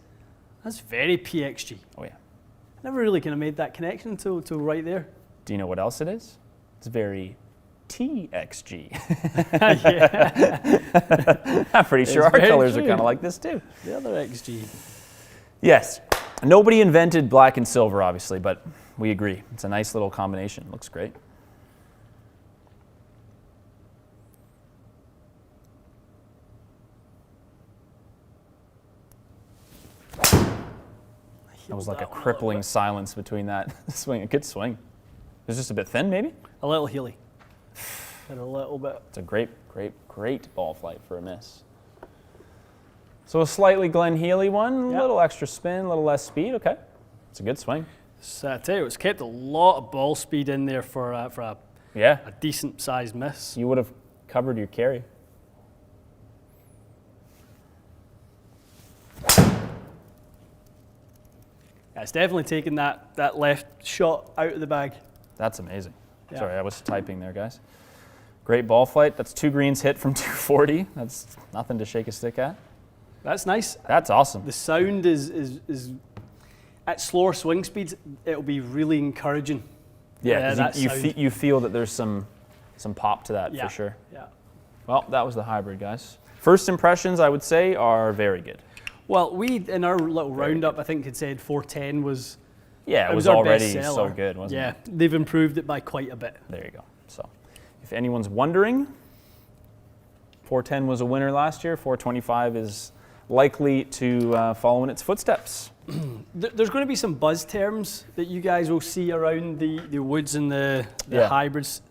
That's very PXG. Oh yeah. Never really kind of made that connection until right there. Do you know what else it is? It's very TXG. Yeah. I'm pretty sure It's our very colors are true. kind of like this too. The other XG. Yes. Nobody invented black and silver, obviously, but we agree. It's a nice little combination. Looks great. That was like a crippling silence between that swing. A good swing. It was just a bit thin, maybe? A little Healy. And a little bit. It's a great, great, great ball flight for a miss. So a slightly Glenn Healy one, a Yep. little extra spin, a little less speed. Okay. It's a good swing. So I tell you, it's kept a lot of ball speed in there for a Yeah. decent sized miss. You would have covered your carry. Yeah, it's definitely taken that left shot out of the bag. That's amazing. Yeah. Sorry, I was typing there, guys. Great ball flight. That's 2 greens hit from 240. That's nothing to shake a stick at. That's nice. That's awesome. The sound is at slower swing speeds. It'll be really encouraging. Yeah, 'cause that sound. you feel that there's some pop to that Yeah. for sure. Yeah. Well, that was the hybrid, guys. First impressions, I would say, are very good. Well, we in our little roundup, I think had said 410 was. Yeah, it was our already best so seller. good, wasn't Yeah, it? they've improved it by quite a bit. There you go. So, if anyone's wondering, 410 was a winner last year. 425 is likely to follow in its footsteps. There's going to be some buzz terms that you guys will see around the woods and the Yeah. hybrids.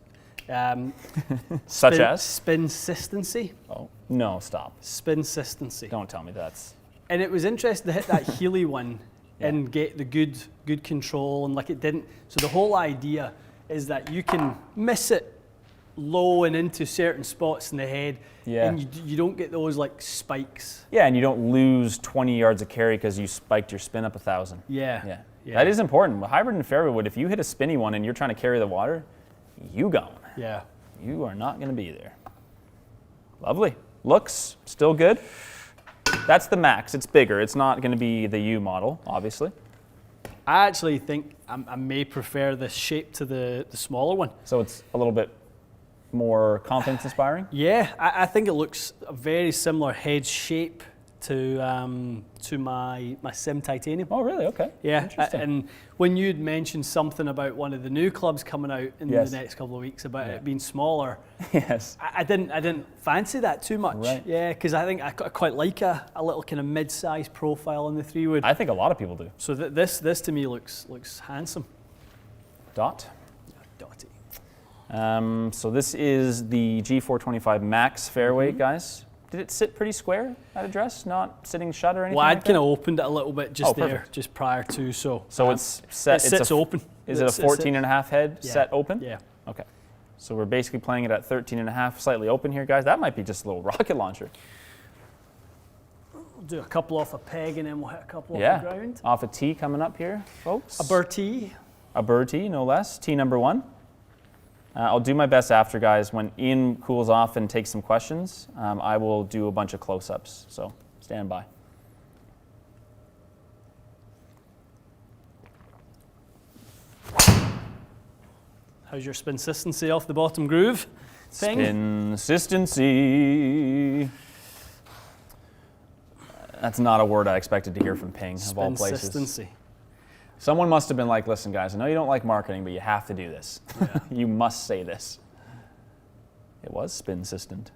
Such as? Spinsistency. Oh, no, stop. Spinsistency. Don't tell me that's... And it was interesting to hit that Healy one Yeah. and get the good control, and like it didn't. So the whole idea is that you can miss it low and into certain spots in the head, Yeah. and you don't get those like spikes. Yeah, and you don't lose 20 yards of carry because you spiked your spin up 1,000. Yeah. Yeah. Yeah. That is important. With hybrid and fairway wood, if you hit a spinny one and you're trying to carry the water, you gone. Yeah. You are not going to be there. Lovely. Looks still good. That's the Max. It's bigger. It's not going to be the U model, obviously. I actually think I may prefer the shape to the smaller one. So it's a little bit more confidence inspiring. Yeah, I think it looks a very similar head shape to my Sim Titanium. Oh, really? Okay. Yeah, Interesting. and when you'd mentioned something about one of the new clubs coming out in Yes. the next couple of weeks about Yeah. it being smaller, Yes. I didn't fancy that too much. Right. Yeah, because I think I quite like a little kind of mid-sized profile in the 3-wood. I think a lot of people do. So this to me looks handsome. Dot. Dotty. So this is the G425 Max Fairway, guys. Did it sit pretty square at address? Not sitting shut or anything? Well, like I'd kind that? of opened it a little bit just Oh, there, perfect. just prior to. So it's set. It sits open. Is it a 14 and a half head Yeah. set open? Yeah. Okay. So we're basically playing it at 13 and a half, slightly open here, guys. That might be just a little rocket launcher. We'll do a couple off a peg and then we'll hit a couple Yeah. off the ground. Off a tee coming up here, folks. A birdie. A bird tee, no less. Tee number 1. I'll do my best after, guys. When Ian cools off and takes some questions, I will do a bunch of close-ups. So stand by. How's your spinsistency off the bottom groove? Thing? Consistency. That's not a word I expected to hear from Ping, of all places. Spinsistency. Someone must have been like, listen, guys, I know you don't like marketing, but you have to do this. Yeah. You must say this. It was spin-sistent.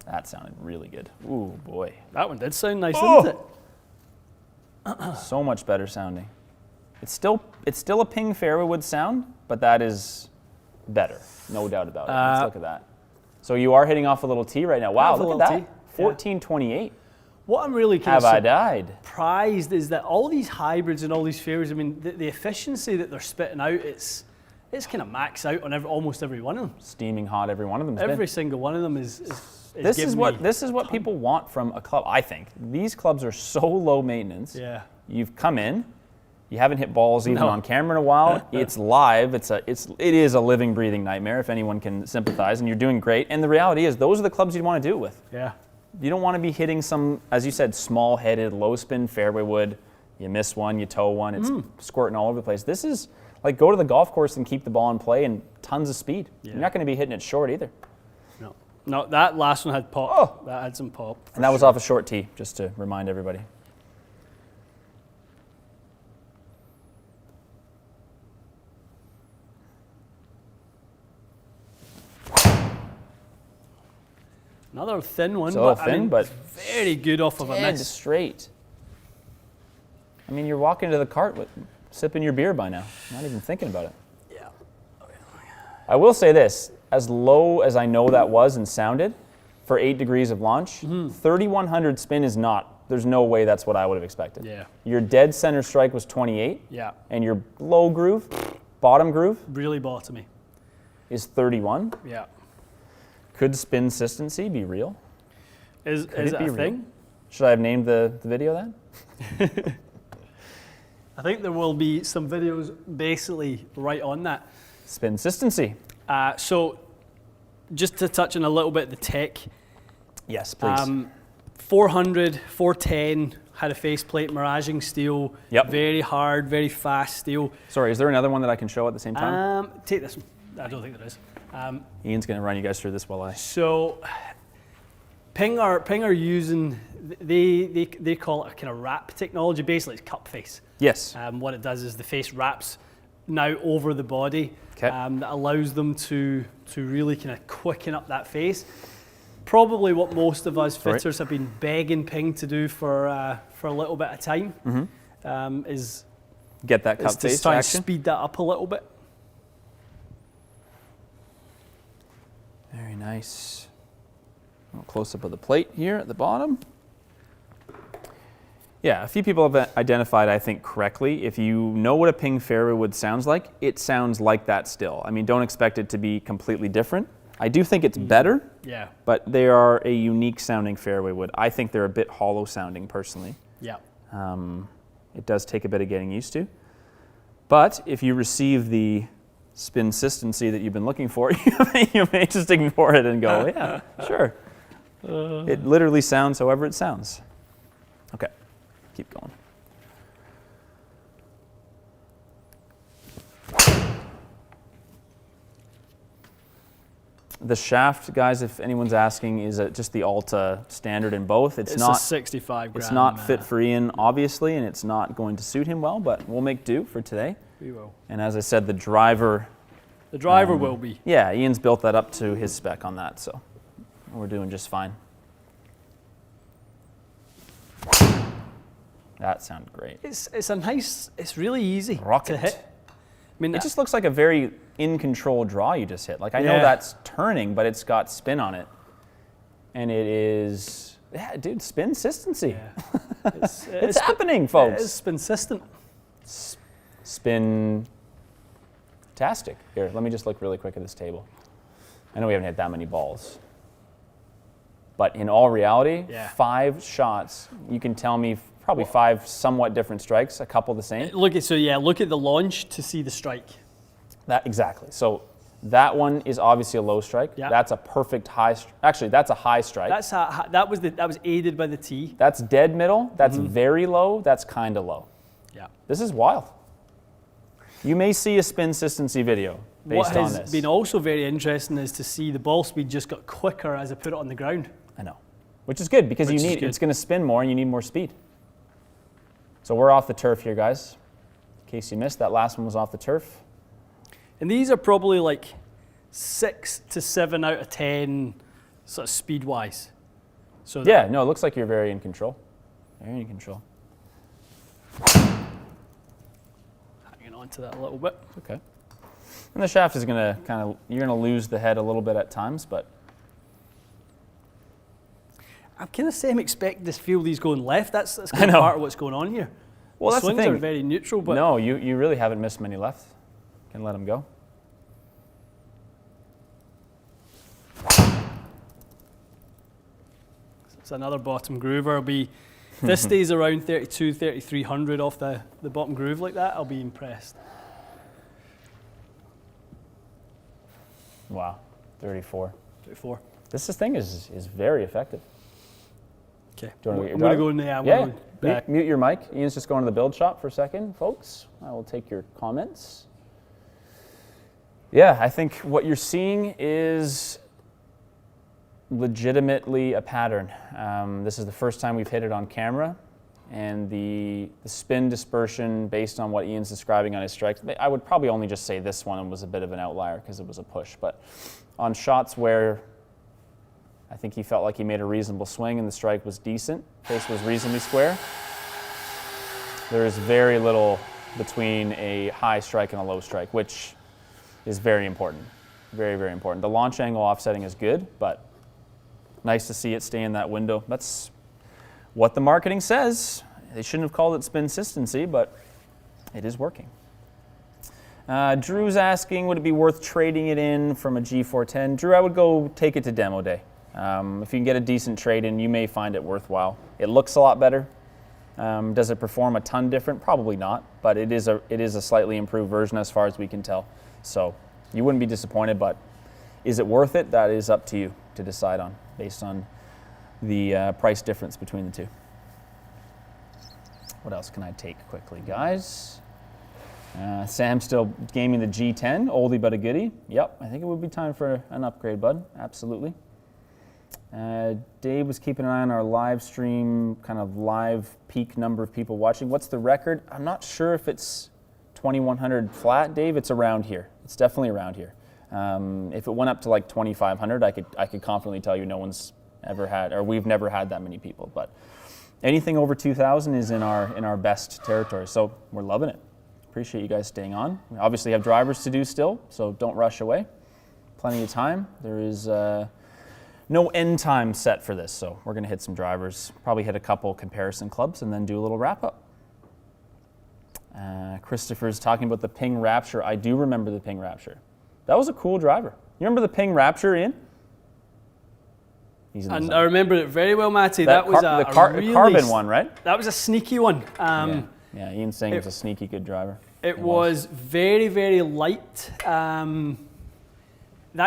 That sounded really good. Ooh, boy. That one did sound nice, didn't it? So much better sounding. It's still a Ping fairway wood sound, but that is better, no doubt about it. Let's look at that. So you are hitting off a little tee right now. Wow, look at that. 1428. What I'm really kind Have I died? surprised is that all these hybrids and all these fairways, I mean, the efficiency that they're spitting out, it's kind of maxed out on almost every one of them. Steaming hot, every one of them. Every single one of them is this is what people want from a club. I think these clubs are so low maintenance. Yeah. You've come in, you haven't hit balls even on camera in a while. It's live. It is a living, breathing nightmare. If anyone can sympathize, and you're doing great. And the reality is, those are the clubs you'd want to do it with. Yeah. You don't want to be hitting some, as you said, small-headed, low-spin fairway wood. You miss one, you toe one. It's squirting all over the place. This is like go to the golf course and keep the ball in play and tons of speed. Yeah. You're not going to be hitting it short either. No, that last one had pop. Oh. That had some pop. And that was off a short tee, just to remind everybody. Another thin one, so but very good off of a miss. Straight. I mean, you're walking to the cart with sipping your beer by now, not even thinking about it. Yeah. I will say this, as low as I know that was and sounded, for 8 degrees of launch, 3100 spin is not, there's no way that's what I would have expected. Yeah. Your dead center strike was 28. Yeah. And your low groove, bottom groove, really bottomy, is 31. Yeah. Could spin consistency be real? Is it a thing? Should I have named the video that? I think there will be some videos basically right on that. Spin consistency. So just to touch on a little bit of the tech. Yes, please. 400, 410 had a faceplate, miraging steel. Yep. Very hard, very fast steel. Sorry, is there another one that I can show at the same time? Take this one. I don't think there is. Ian's going to run you guys through this while I... So, Ping are using, they call it a kind of wrap technology. Basically, it's cup face. Yes. What it does is the face wraps now over the body. Okay. That allows them to really kind of quicken up that face. Probably what most of us fitters have been begging Ping to do for a little bit of time. Is get that cup face to try and action. speed that up a little bit. Very nice. A little close up of the plate here at the bottom. Yeah, a few people have identified, I think, correctly. If you know what a Ping fairway wood sounds like, it sounds like that still. I mean, don't expect it to be completely different. I do think it's better, yeah, but they are a unique sounding fairway wood. I think they're a bit hollow sounding personally. Yeah. It does take a bit of getting used to. But if you receive the spin consistency that you've been looking for, you may just ignore it and go, yeah, sure. It literally sounds however it sounds. Okay, keep going. The shaft, guys, if anyone's asking, is just the Alta standard in both. It's not a 65 gram. It's not fit for Ian, obviously, and it's not going to suit him well, but we'll make do for today. We will. And as I said, the driver... The driver will be. Yeah, Ian's built that up to his spec on that, so we're doing just fine. That sounded great. It's a nice, it's really easy Rocket to hit. I mean, it just looks like a very in-control draw you just hit. Like, I know that's turning, but it's got spin on it. And it is, yeah, dude, spin consistency. Yeah. It's happening, folks. It's spin-sistent. Spin-tastic. Here, let me just look really quick at this table. I know we haven't hit that many balls. But in all reality, 5 shots, you can tell me probably 5 somewhat different strikes, a couple the same. Look at the launch to see the strike. That exactly. So that one is obviously a low strike. Yeah. That's a perfect high. Actually, that's a high strike. That was aided by the tee. That's dead middle. That's very low. That's kind of low. Yeah. This is wild. You may see a spin consistency video based on this. What has been also very interesting is to see the ball speed just got quicker as I put it on the ground. I know, which is good because it's going to spin more and you need more speed. So we're off the turf here, guys. In case you missed, that last one was off the turf. And these are probably like 6 to 7 out of 10 sort of speed-wise. So Yeah, no, it looks like you're very in control. Very in control. Hanging on to that a little bit. Okay. And the shaft is gonna you're gonna lose the head a little bit at times, but I'm kind of semi-expecting this feel these going left. That's I kind of know. part of what's going on here. well, The that's the swings thing. are very neutral, but No, you really haven't missed many left. Can let them go. it's another bottom groover. I'll be, if this stays around 32, 3300 off the bottom groove like that, I'll be impressed. Wow, 34. 34. This thing is very effective. Okay. Do you want to get your I'm going to driver? go in there. I'm Yeah, gonna go back. mute your mic. Ian's just going to the build shop for a second, folks. I will take your comments. Yeah, I think what you're seeing is legitimately a pattern. This is the first time we've hit it on camera, and the spin dispersion based on what Ian's describing on his strikes, I would probably only just say this one was a bit of an outlier because it was a push, but on shots where I think he felt like he made a reasonable swing and the strike was decent, face was reasonably square, there is very little between a high strike and a low strike, which is very important. Very, very important. The launch angle offsetting is good, but nice to see it stay in that window. That's what the marketing says. They shouldn't have called it spin consistency, but it is working. Drew's asking, would it be worth trading it in from a G410? Drew, I would go take it to demo day. If you can get a decent trade in, you may find it worthwhile. It looks a lot better. Does it perform a ton different? Probably not, but it is a slightly improved version as far as we can tell. So you wouldn't be disappointed, but is it worth it? That is up to you to decide on, based on the price difference between the two. What else can I take quickly, guys? Sam's still gaming the G10, oldie but a goodie. Yep, I think it would be time for an upgrade, bud. Absolutely. Dave was keeping an eye on our live stream, kind of live peak number of people watching. What's the record? I'm not sure if it's 2,100 flat, Dave. It's around here. It's definitely around here. If it went up to like 2,500, I could confidently tell you no one's ever had, or we've never had that many people. But anything over 2,000 is in our best territory. So we're loving it. Appreciate you guys staying on. We obviously have drivers to do still, so don't rush away. Plenty of time. There is no end time set for this, so we're going to hit some drivers, probably hit a couple comparison clubs, and then do a little wrap-up. Christopher's talking about the Ping Rapture. I do remember the Ping Rapture. That was a cool driver. You remember the Ping Rapture, Ian? And I remember it very well, Matty. That was the really carbon one, right? That was a sneaky one. Yeah, Ian's saying it's a sneaky good driver. It was very, very light. That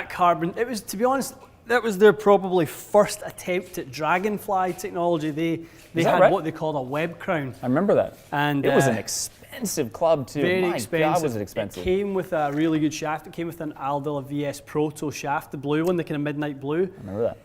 carbon, it was, to be honest, that was their probably first attempt at dragonfly technology. They had right? what they called a web crown. I remember that. And it was an expensive club too. Very My expensive. God, was it expensive. It came with a really good shaft. It came with an Aldila VS Proto shaft, the blue one, the kind of midnight blue. I remember that.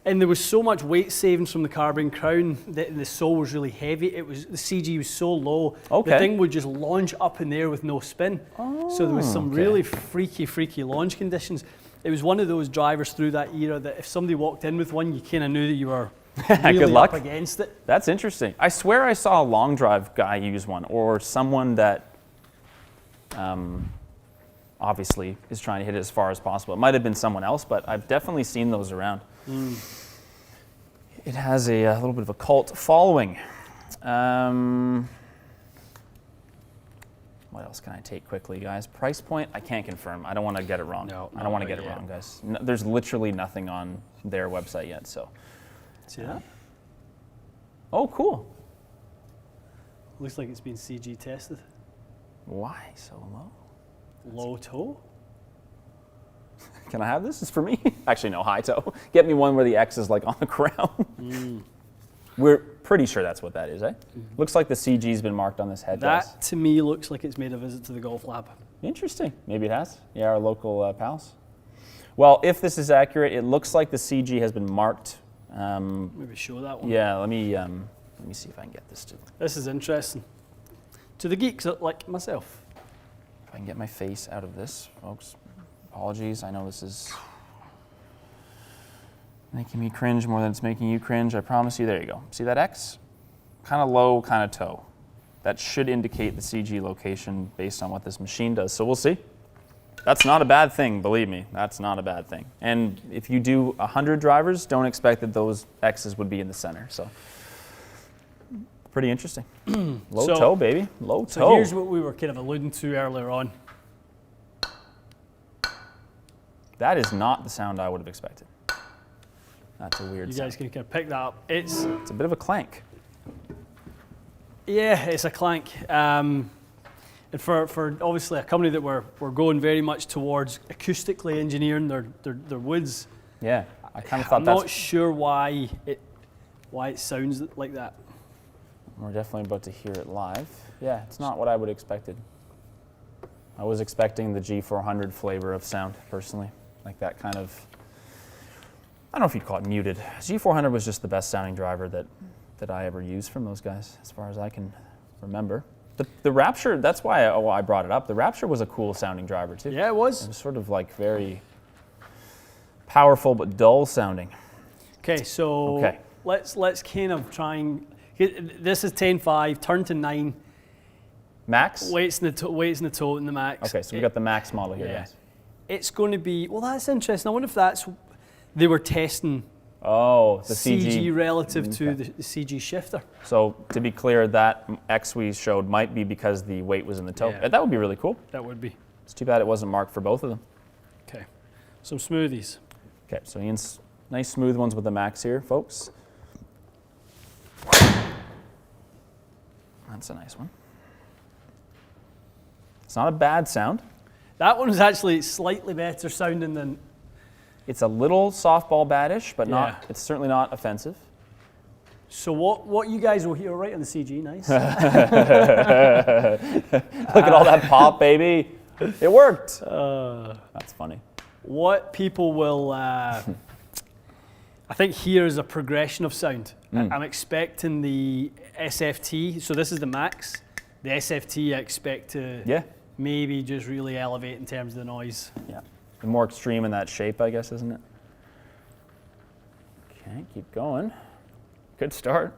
And there was so much weight savings from the carbon crown that the sole was really heavy. The CG was so low. Okay. The thing would just launch up in the air with no spin. So there was some really freaky launch conditions. It was one of those drivers through that era that if somebody walked in with one, you kind of knew that you were really Good luck. up against it. That's interesting. I swear I saw a long drive guy use one, or someone that obviously is trying to hit it as far as possible. It might have been someone else, but I've definitely seen those around. It has a little bit of a cult following. What else can I take quickly, guys? Price point, I can't confirm. I don't want to get it wrong. No, I don't want to get it wrong, guys. No, there's literally nothing on their website yet, so. See that? Oh, cool. Looks like it's been CG tested. Why so low? Low toe? Can I have this? It's for me. Actually, no, high toe. Get me one where the X is like on the ground. We're pretty sure that's what that is, eh? Looks like the CG's been marked on this head, guys. That to me looks like it's made a visit to the golf lab. Interesting. Maybe it has. Yeah, our local pals. Well, if this is accurate, it looks like the CG has been marked. Maybe show that one. Yeah, let me see if I can get this to. This is interesting. To the geeks like myself. If I can get my face out of this, folks. Apologies. I know this is Making me cringe more than it's making you cringe, I promise you. There you go. See that X? Kind of low, kind of toe. That should indicate the CG location based on what this machine does. So we'll see. That's not a bad thing, believe me. That's not a bad thing. And if you do 100 drivers, don't expect that those X's would be in the center. So pretty interesting. Low toe, baby. Low toe. So here's what we were kind of alluding to earlier on. That is not the sound I would have expected. That's a weird sound. You guys can kind of pick that up. It's a bit of a clank. Yeah, it's a clank. And for obviously a company that we're going very much towards acoustically engineering their woods. Yeah, I kind of thought I'm that's... not sure why it sounds like that. We're definitely about to hear it live. Yeah, it's not what I would have expected. I was expecting the G400 flavor of sound, personally. Like that kind of, I don't know if you'd call it muted. G400 was just the best sounding driver that I ever used from those guys, as far as I can remember. The Rapture, that's why I brought it up. The Rapture was a cool sounding driver too. Yeah, it was. It was sort of like very powerful but dull sounding. Okay, so let's kind of try and, this is 10.5, turn to 9. Max? Weights in the toe in the Max. Okay, so we got the Max model here, yeah. guys. It's going to be, well, that's interesting. I wonder if they were testing the CG relative to the CG shifter. So to be clear, that X we showed might be because the weight was in the toe. Yeah. That would be really cool. That would be. It's too bad it wasn't marked for both of them. Okay, some smoothies. Okay, so Ian's nice smooth ones with the Max here, folks. That's a nice one. It's not a bad sound. That one was actually slightly better sounding than... It's a little softball batish, but not. It's certainly not offensive. So what you guys will hear right on the CG, nice. Look at all that pop, baby. It worked. That's funny. What people will, I think here is a progression of sound. I'm expecting the SFT, so this is the Max. The SFT I expect to maybe just really elevate in terms of the noise. Yeah. The more extreme in that shape, I guess, isn't it? Okay, keep going. Good start.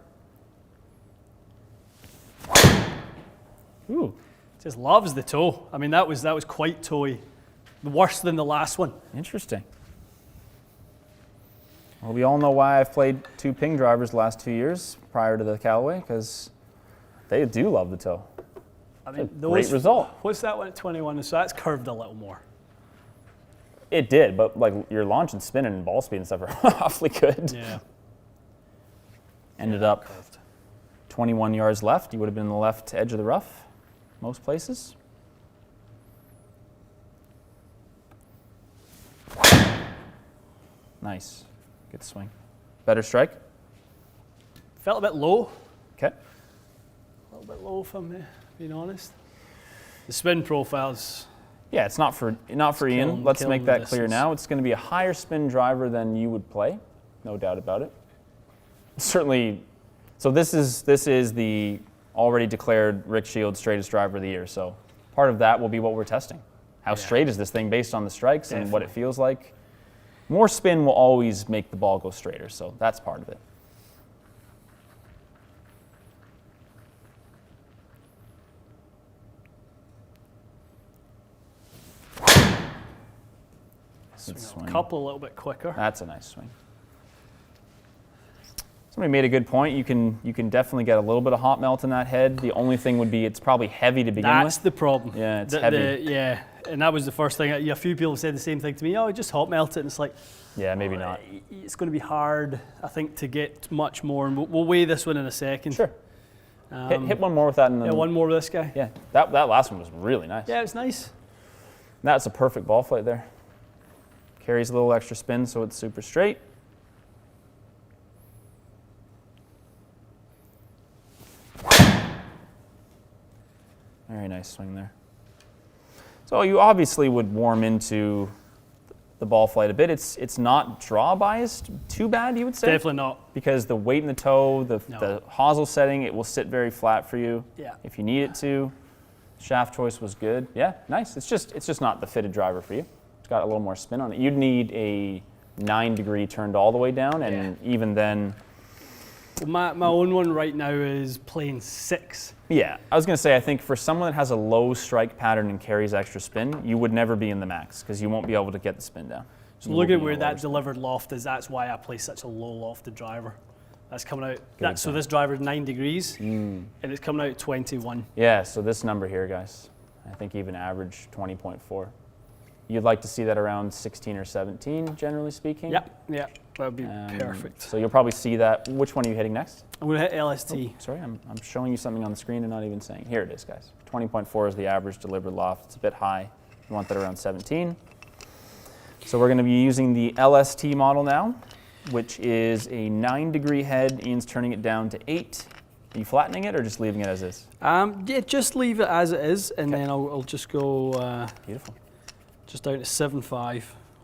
Ooh. Just loves the toe. I mean, that was quite toey. Worse than the last one. Interesting. Well, we all know why I've played 2 Ping drivers the last 2 years prior to the Callaway, because they do love the toe. I mean, great result. What's that one at 21? So that's curved a little more. It did, but like your launch and spinning and ball speed and stuff are awfully good. Yeah. Ended up curved. 21 yards left. You would have been in the left edge of the rough, most places. Nice. Good swing. Better strike? Felt a bit low. Okay. A little bit low if I'm being honest. The spin profiles. Yeah, it's not for Ian. Let's make that clear now. It's going to be a higher spin driver than you would play, no doubt about it. Certainly. So this is the already declared Rick Shields straightest driver of the year. So part of that will be what we're testing. How straight is this thing based on the strikes and what it feels like? More spin will always make the ball go straighter, so that's part of it. Swing a couple a little bit quicker. That's a nice swing. Somebody made a good point. You can definitely get a little bit of hot melt in that head. The only thing would be it's probably heavy to begin with. That's the problem. Yeah, it's heavy. Yeah, and that was the first thing. A few people said the same thing to me. Oh, just hot melt it. And it's like, yeah, maybe not. It's going to be hard, I think, to get much more. And we'll weigh this one in a second. Sure. Hit one more with that. Yeah, one more with this guy. Yeah, that last one was really nice. Yeah, it was nice. That's a perfect ball flight there. Carries a little extra spin, so it's super straight. Very nice swing there. So you obviously would warm into the ball flight a bit. It's not draw biased too bad, you would say? Definitely not. Because the weight in the toe, the hosel setting, it will sit very flat for you. Yeah. If you need it to. Shaft choice was good. Yeah, nice. It's just not the fitted driver for you. It's got a little more spin on it. You'd need a 9-degree turned all the way down, and even then. Well, my own one right now is playing 6. Yeah, I was going to say, I think for someone that has a low strike pattern and carries extra spin, you would never be in the max because you won't be able to get the spin down. So look at where that delivered loft is. That's why I play such a low lofted driver. That's coming out. So this driver is 9 degrees, and it's coming out at 21. Yeah, so this number here, guys, I think even average 20.4. You'd like to see that around 16 or 17, generally speaking? Yep, that would be perfect. So you'll probably see that. Which one are you hitting next? I'm going to hit LST. Oh, sorry, I'm showing you something on the screen and not even saying. Here it is, guys. 20.4 is the average delivered loft. It's a bit high. You want that around 17. So we're going to be using the LST model now, which is a 9-degree head. Ian's turning it down to 8. Are you flattening it or just leaving it as is? Yeah, just leave it as it is, and then I'll just go beautiful. Just down to 7.5.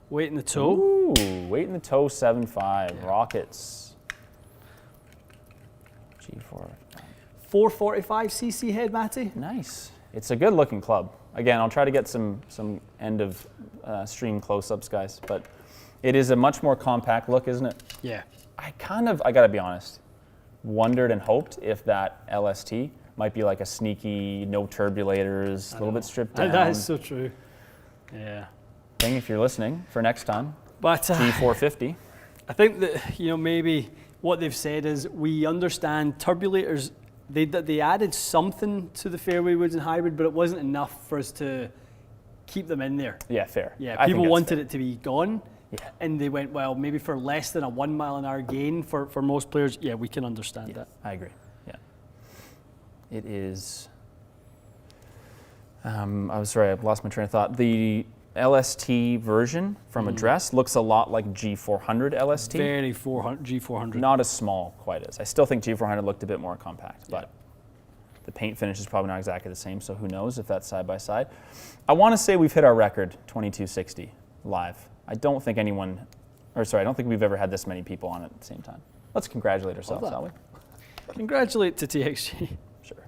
Weight in the toe. Ooh, weight in the toe, 7.5. Yeah. Rockets. G4. 445cc head, Matty. Nice. It's a good looking club. Again, I'll try to get some end of stream close-ups, guys, but it is a much more compact look, isn't it? Yeah. I gotta be honest, wondered and hoped if that LST might be like a sneaky, no turbulators, a little bit stripped down. That is so true. Yeah. Thing if you're listening for next time. But G450. I think that maybe what they've said is we understand turbulators. They added something to the Fairway Woods and Hybrid, but it wasn't enough for us to keep them in there. Yeah, fair. Yeah, people wanted it to be gone. Yeah. And they went, well, maybe for less than a 1 mile an hour gain for most players, yeah, we can understand that. I agree. Yeah. It is. I was sorry, I lost my train of thought. The LST version from Address looks a lot like G400 LST. Very G400. Not as small quite as. I still think G400 looked a bit more compact, but the paint finish is probably not exactly the same, so who knows if that's side by side. I want to say we've hit our record, 2260 live. I don't think we've ever had this many people on at the same time. Let's congratulate ourselves, shall we? Congratulate to TXG. Sure.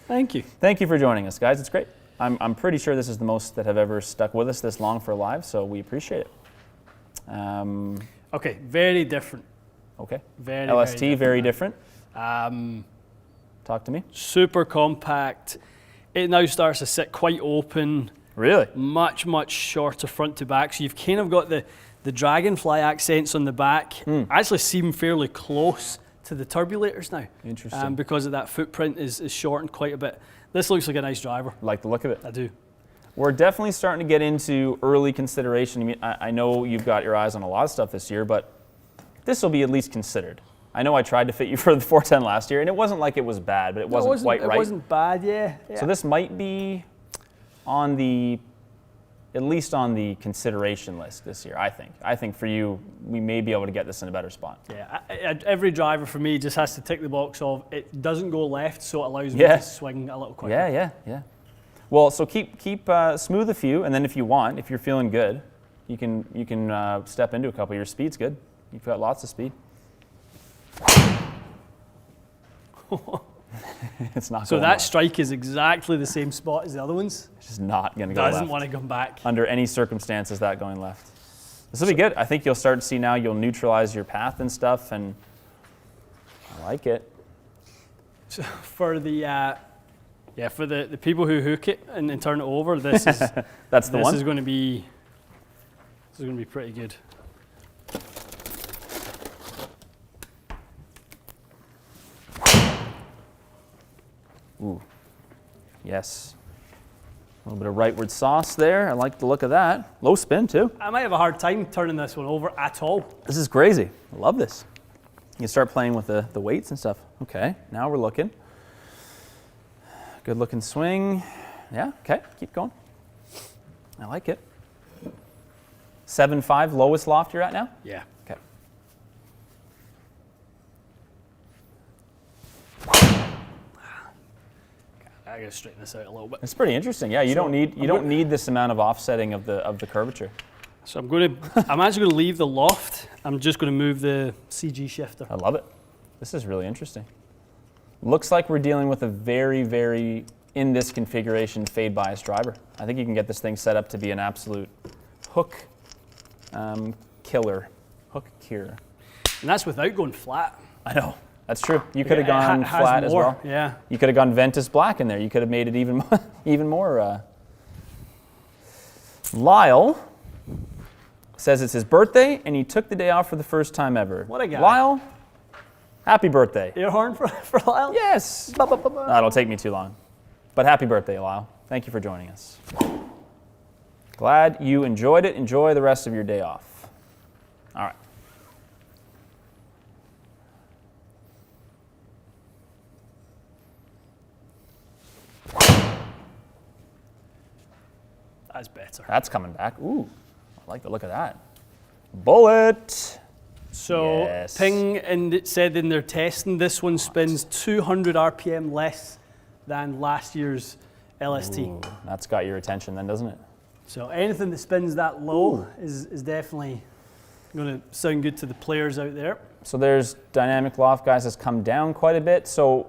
Thank you. Thank you for joining us, guys. It's great. I'm pretty sure this is the most that have ever stuck with us this long for a live, so we appreciate it. Okay, very different. Okay. LST, very different. Talk to me. Super compact. It now starts to sit quite open. Really? Much, much shorter front to back. So you've kind of got the dragonfly accents on the back. Actually seem fairly close to the turbulators now. Interesting. Because of that footprint is shortened quite a bit. This looks like a nice driver. Like the look of it. I do. We're definitely starting to get into early consideration. I mean, I know you've got your eyes on a lot of stuff this year, but this will be at least considered. I know I tried to fit you for the 410 last year, and it wasn't like it was bad, but it wasn't quite right. It wasn't bad, yeah. So this might be at least on the consideration list this year, I think. I think for you, we may be able to get this in a better spot. Yeah, every driver for me just has to tick the box of it doesn't go left, so it allows me to swing a little quicker. Yeah. Well, so keep smooth a few, and then if you want, if you're feeling good, you can step into a couple. Your speed's good. You've got lots of speed. It's not. So that strike is exactly the same spot as the other ones. It's just not going to go left. Doesn't want to come back. Under any circumstances, that going left. This will be good. I think you'll start to see now. You'll neutralize your path and stuff, and I like it. So for the people who hook it and turn it over, this is that's the one. This is going to be pretty good. Ooh, yes. A little bit of rightward sauce there. I like the look of that. Low spin too. I might have a hard time turning this one over at all. This is crazy. I love this. You can start playing with the weights and stuff. Okay, now we're looking. Good looking swing. Yeah, okay, keep going. I like it. 7.5, lowest loft you're at now? Yeah. Okay. I gotta straighten this out a little bit. It's pretty interesting. Yeah, you don't need this amount of offsetting of the curvature. So I'm actually gonna leave the loft. I'm just gonna move the CG shifter. I love it. This is really interesting. Looks like we're dealing with a very, very, in this configuration, fade bias driver. I think you can get this thing set up to be an absolute hook killer Hook Cure. And that's without going flat. I know. That's true. You could have gone flat as well. Yeah. You could have gone Ventus Black in there. You could have made it even even more. Lyle says it's his birthday and he took the day off for the first time ever. What a guy. Lyle, happy birthday. Air horn for Lyle? Yes. That'll take me too long. But happy birthday, Lyle. Thank you for joining us. Glad you enjoyed it. Enjoy the rest of your day off. All right. That's better. That's coming back. Ooh, I like the look of that. Bullet. So Yes. Ping said in their testing, this one spins 200 RPM less than last year's LST. Ooh, that's got your attention then, doesn't it? So anything that spins that low is definitely going to sound good to the players out there. So there's dynamic loft, guys, has come down quite a bit. So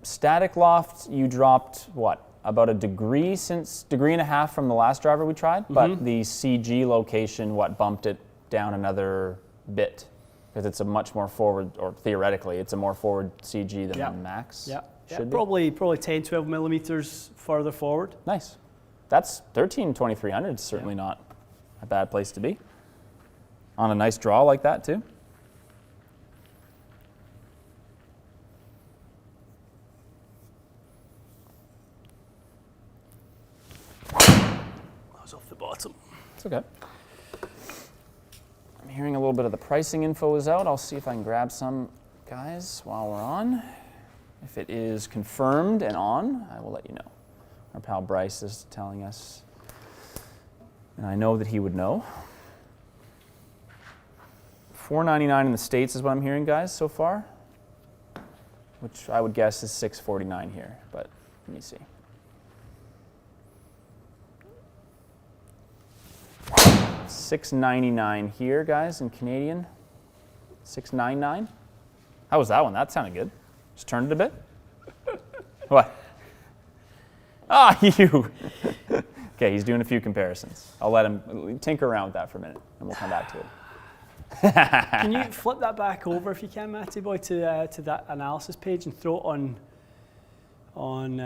static loft, you dropped what? About a degree and a half from the last driver we tried, but the CG location, bumped it down another bit because it's a much more forward, or theoretically, it's a more forward CG than the Max. Should be. Probably 10, 12 millimeters further forward. Nice. That's 13-2300 is certainly not a bad place to be on a nice draw like that too. That was off the bottom. It's okay. I'm hearing a little bit of the pricing info is out. I'll see if I can grab some, guys, while we're on. If it is confirmed and on, I will let you know. Our pal Bryce is telling us, and I know that he would know. $4.99 in the States is what I'm hearing, guys, so far, which I would guess is $6.49 here, but let me see. $6.99 here, guys, in Canadian. $6.99. How was that one? That sounded good. Just turned it a bit. What? Ah, you. Okay, he's doing a few comparisons. I'll let him tinker around with that for a minute, and we'll come back to it. Can you flip that back over if you can, Matty boy, to that analysis page and throw it on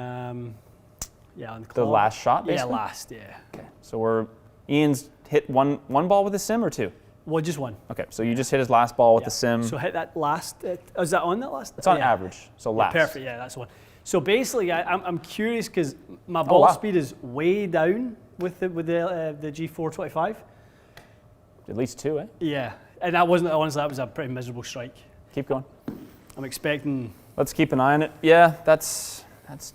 the club. The last shot, basically? Yeah, last, yeah. Okay, so Ian's hit one ball with a sim or two? Well, just one. Okay, so you just hit his last ball with the sim. So hit that last, is that on that last? It's on average, so last. Yeah, perfect, yeah, that's the one. So basically, I'm curious because my ball speed is way down with the G425. At least two, eh? Yeah, and that wasn't, honestly, that was a pretty miserable strike. Keep going. I'm expecting. Let's keep an eye on it. Yeah, that's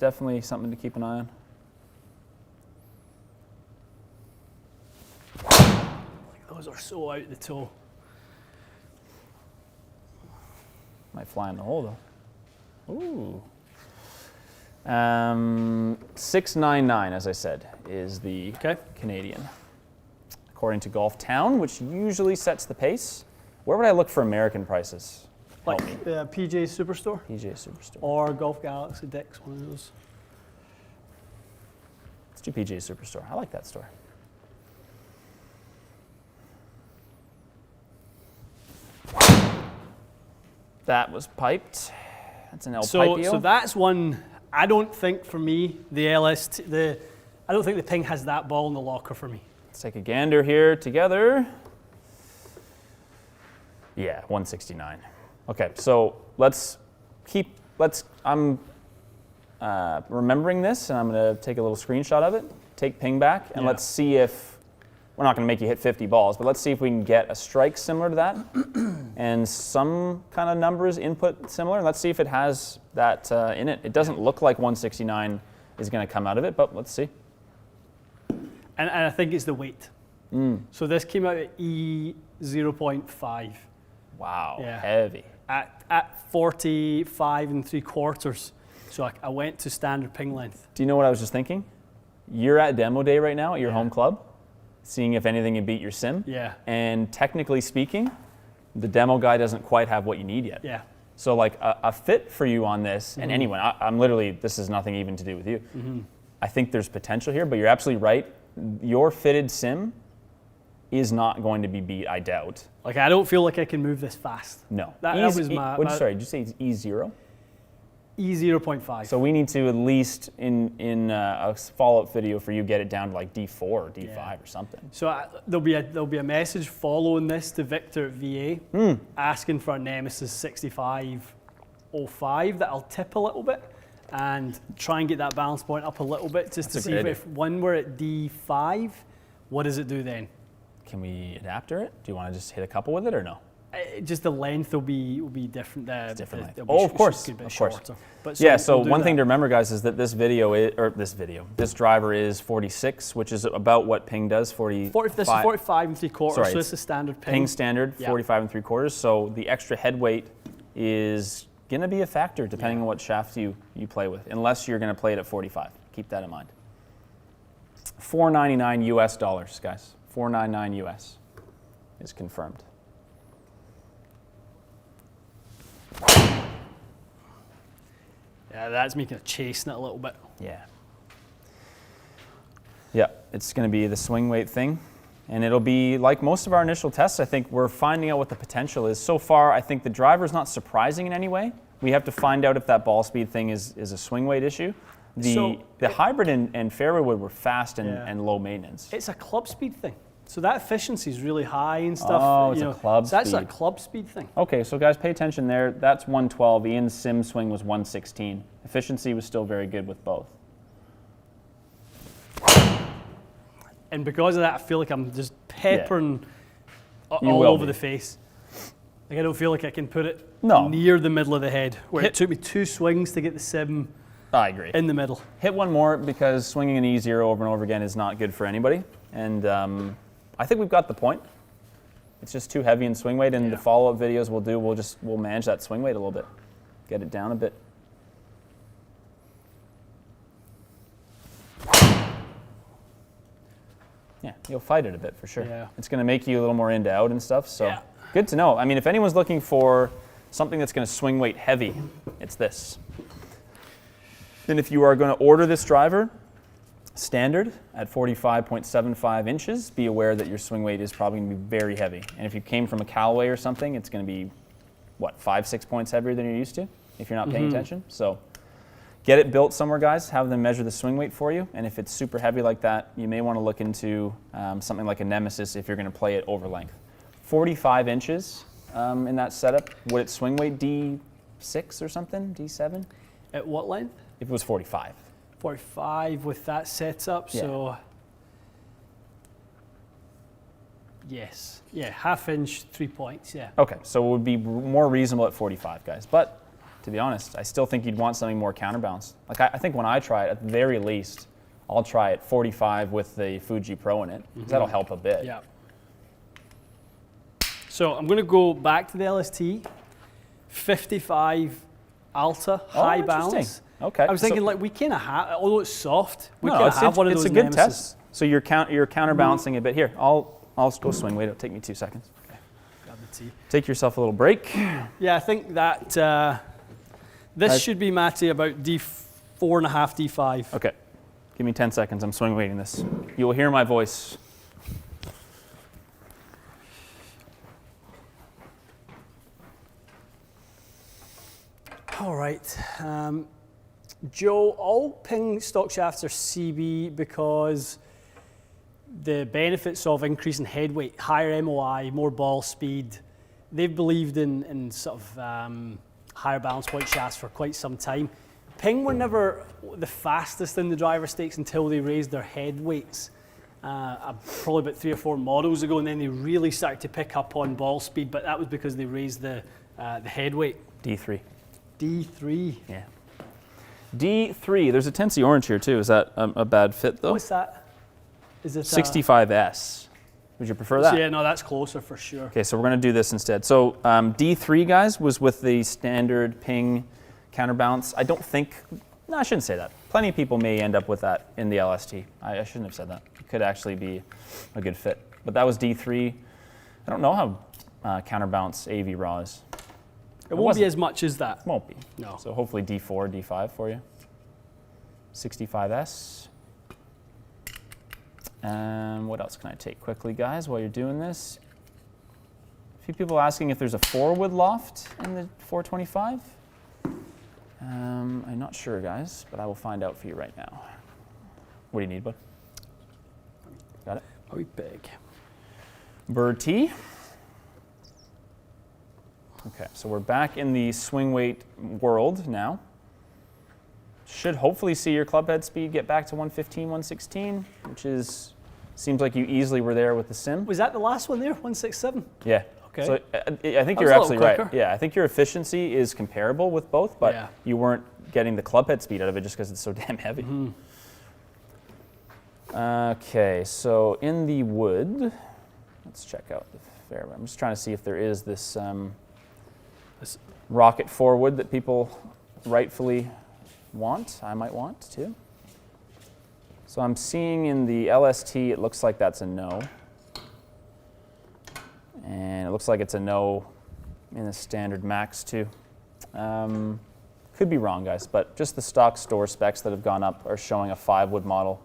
definitely something to keep an eye on. Those are so out the toe. Might fly in the hole though. Ooh. $6.99, as I said, is the Canadian. According to Golf Town, which usually sets the pace. Where would I look for American prices? Like PJ Superstore? PJ Superstore. Or Golf Galaxy Dix, one of those. Let's do PJ Superstore. I like that store. That was piped. That's an El Pipeo. So that's one. I don't think for me the LST I don't think the Ping has that ball in the locker for me. Let's take a gander here together. Yeah, 169. Okay, so I'm remembering this, and I'm going to take a little screenshot of it, take Ping back, and let's see if, we're not going to make you hit 50 balls, but let's see if we can get a strike similar to that and some kind of numbers input similar. Let's see if it has that in it. It doesn't look like 169 is going to come out of it, but let's see. And I think it's the weight. So this came out at E0.5. Wow, Yeah. heavy. At 45 3/4. So I went to standard Ping length. Do you know what I was just thinking? You're at demo day right now at your home club, seeing if anything can beat your sim. Yeah. And technically speaking, the demo guy doesn't quite have what you need yet. Yeah. So like a fit for you on this, and anyone, I'm literally, this is nothing even to do with you. I think there's potential here, but you're absolutely right. Your fitted sim is not going to be beat, I doubt. Like, I don't feel like I can move this fast. No. That was my... Sorry, did you say it's E0? E0.5. So we need to at least, in a follow-up video for you, get it down to like D4 or D5 or something. So there'll be a message following this to Victor at VA asking for a Nemesis 6505 that I'll tip a little bit and try and get that balance point up a little bit just to see if when we're at D5, what does it do then? Can we adapter it? Do you want to just hit a couple with it or no? Just the length will be different. Different length. Oh, of course, of course. But yeah. So one thing to remember, guys, is that this driver is 46, which is about what Ping does. 45. This is 45 and 3/4. Sorry, so this is standard Ping. Ping standard, 45 and 3/4. So the extra head weight is gonna be a factor depending on what shaft you play with, unless you're gonna play it at 45. Keep that in mind. $499 US, guys. $499 US is confirmed. Yeah, that's me kind of chasing it a little bit. Yeah. Yeah, it's going to be the swing weight thing. And it'll be like most of our initial tests, I think we're finding out what the potential is. So far, I think the driver's not surprising in any way. We have to find out if that ball speed thing is a swing weight issue. The hybrid and Fairway wood were fast and low maintenance. It's a club speed thing. So that efficiency is really high and stuff. Oh, it's a club speed. That's a club speed thing. Okay, so guys, pay attention there. That's 112. Ian's sim swing was 116. Efficiency was still very good with both. And because of that, I feel like I'm just peppering all over the face. Like, I don't feel like I can put it near the middle of the head, where it took me 2 swings to get the sim I agree. in the middle. Hit one more, because swinging an E0 over and over again is not good for anybody. And I think we've got the point. It's just too heavy in swing weight, and the follow-up videos we'll do, we'll manage that swing weight a little bit, get it down a bit. Yeah, you'll fight it a bit for sure. Yeah. It's going to make you a little more into out and stuff, so good to know. I mean, if anyone's looking for something that's going to swing weight heavy, it's this. Then if you are going to order this driver, standard at 45.75 inches, be aware that your swing weight is probably going to be very heavy. And if you came from a Callaway or something, it's going to be, what, 5-6 points heavier than you're used to if you're not paying attention. So get it built somewhere, guys. Have them measure the swing weight for you. And if it's super heavy like that, you may want to look into something like a Nemesis if you're going to play it over length. 45 inches in that setup. Would it swing weight D6 or something, D7? At what length? If it was 45. 45 with that setup, so yes, ½ inch, 3 points, Okay, so it would be more reasonable at 45, guys. But to be honest, I still think you'd want something more counterbalanced. Like I think when I try it, at the very least, I'll try it 45 with the Fuji Pro in it, because that'll help a bit. Yeah. So I'm going to go back to the LST, 55 Alta, high balance. Okay. I was thinking, like, we kind of have, although it's soft, we no, kind of have one of those. It's a good Nemesis. test. So you're counterbalancing a bit. Here, I'll go swing weight. It'll take me 2 seconds. Okay. Grab the tee. Take yourself a little break. Yeah, I think that this should be, Matty, about D4.5, D5. Okay. Give me 10 seconds. I'm swing weighting this. You will hear my voice. All right. Joe, all Ping stock shafts are CB because the benefits of increasing head weight, higher MOI, more ball speed, they've believed in sort of higher balance point shafts for quite some time. Ping were never the fastest in the driver stakes until they raised their head weights. Probably about 3 or 4 models ago, and then they really started to pick up on ball speed, but that was because they raised the head weight. D3. D3. Yeah. D3. There's a Tennessee orange here too. Is that a bad fit though? What's that? Is it 65S? Would you prefer that? Yeah, no, that's closer for sure. Okay, so we're going to do this instead. So D3, guys, was with the standard Ping counterbalance. I don't think, no, I shouldn't say that. Plenty of people may end up with that in the LST. I shouldn't have said that. It could actually be a good fit. But that was D3. I don't know how counterbalance AV raw is. It won't be as much as that. Won't be. No. So hopefully D4, D5 for you. 65S. What else can I take quickly, guys, while you're doing this? A few people asking if there's a forward loft in the 425. I'm not sure, guys, but I will find out for you right now. What do you need, bud? Got it? Probably big. Bird tee. Okay, so we're back in the swing weight world now. Should hopefully see your club head speed get back to 115, 116, which seems like you easily were there with the sim. Was that the last one there, 167? Yeah. Okay. So I think you're absolutely right. Yeah, I think your efficiency is comparable with both, but you weren't getting the club head speed out of it just because it's so damn heavy. Mm-hmm. Okay, so in the wood, let's check out the fairway. I'm just trying to see if there is this rocket forward that people rightfully want. I might want too. So I'm seeing in the LST, it looks like that's a no. And it looks like it's a no in the standard Max too. Could be wrong, guys, but just the stock store specs that have gone up are showing a 5-wood model.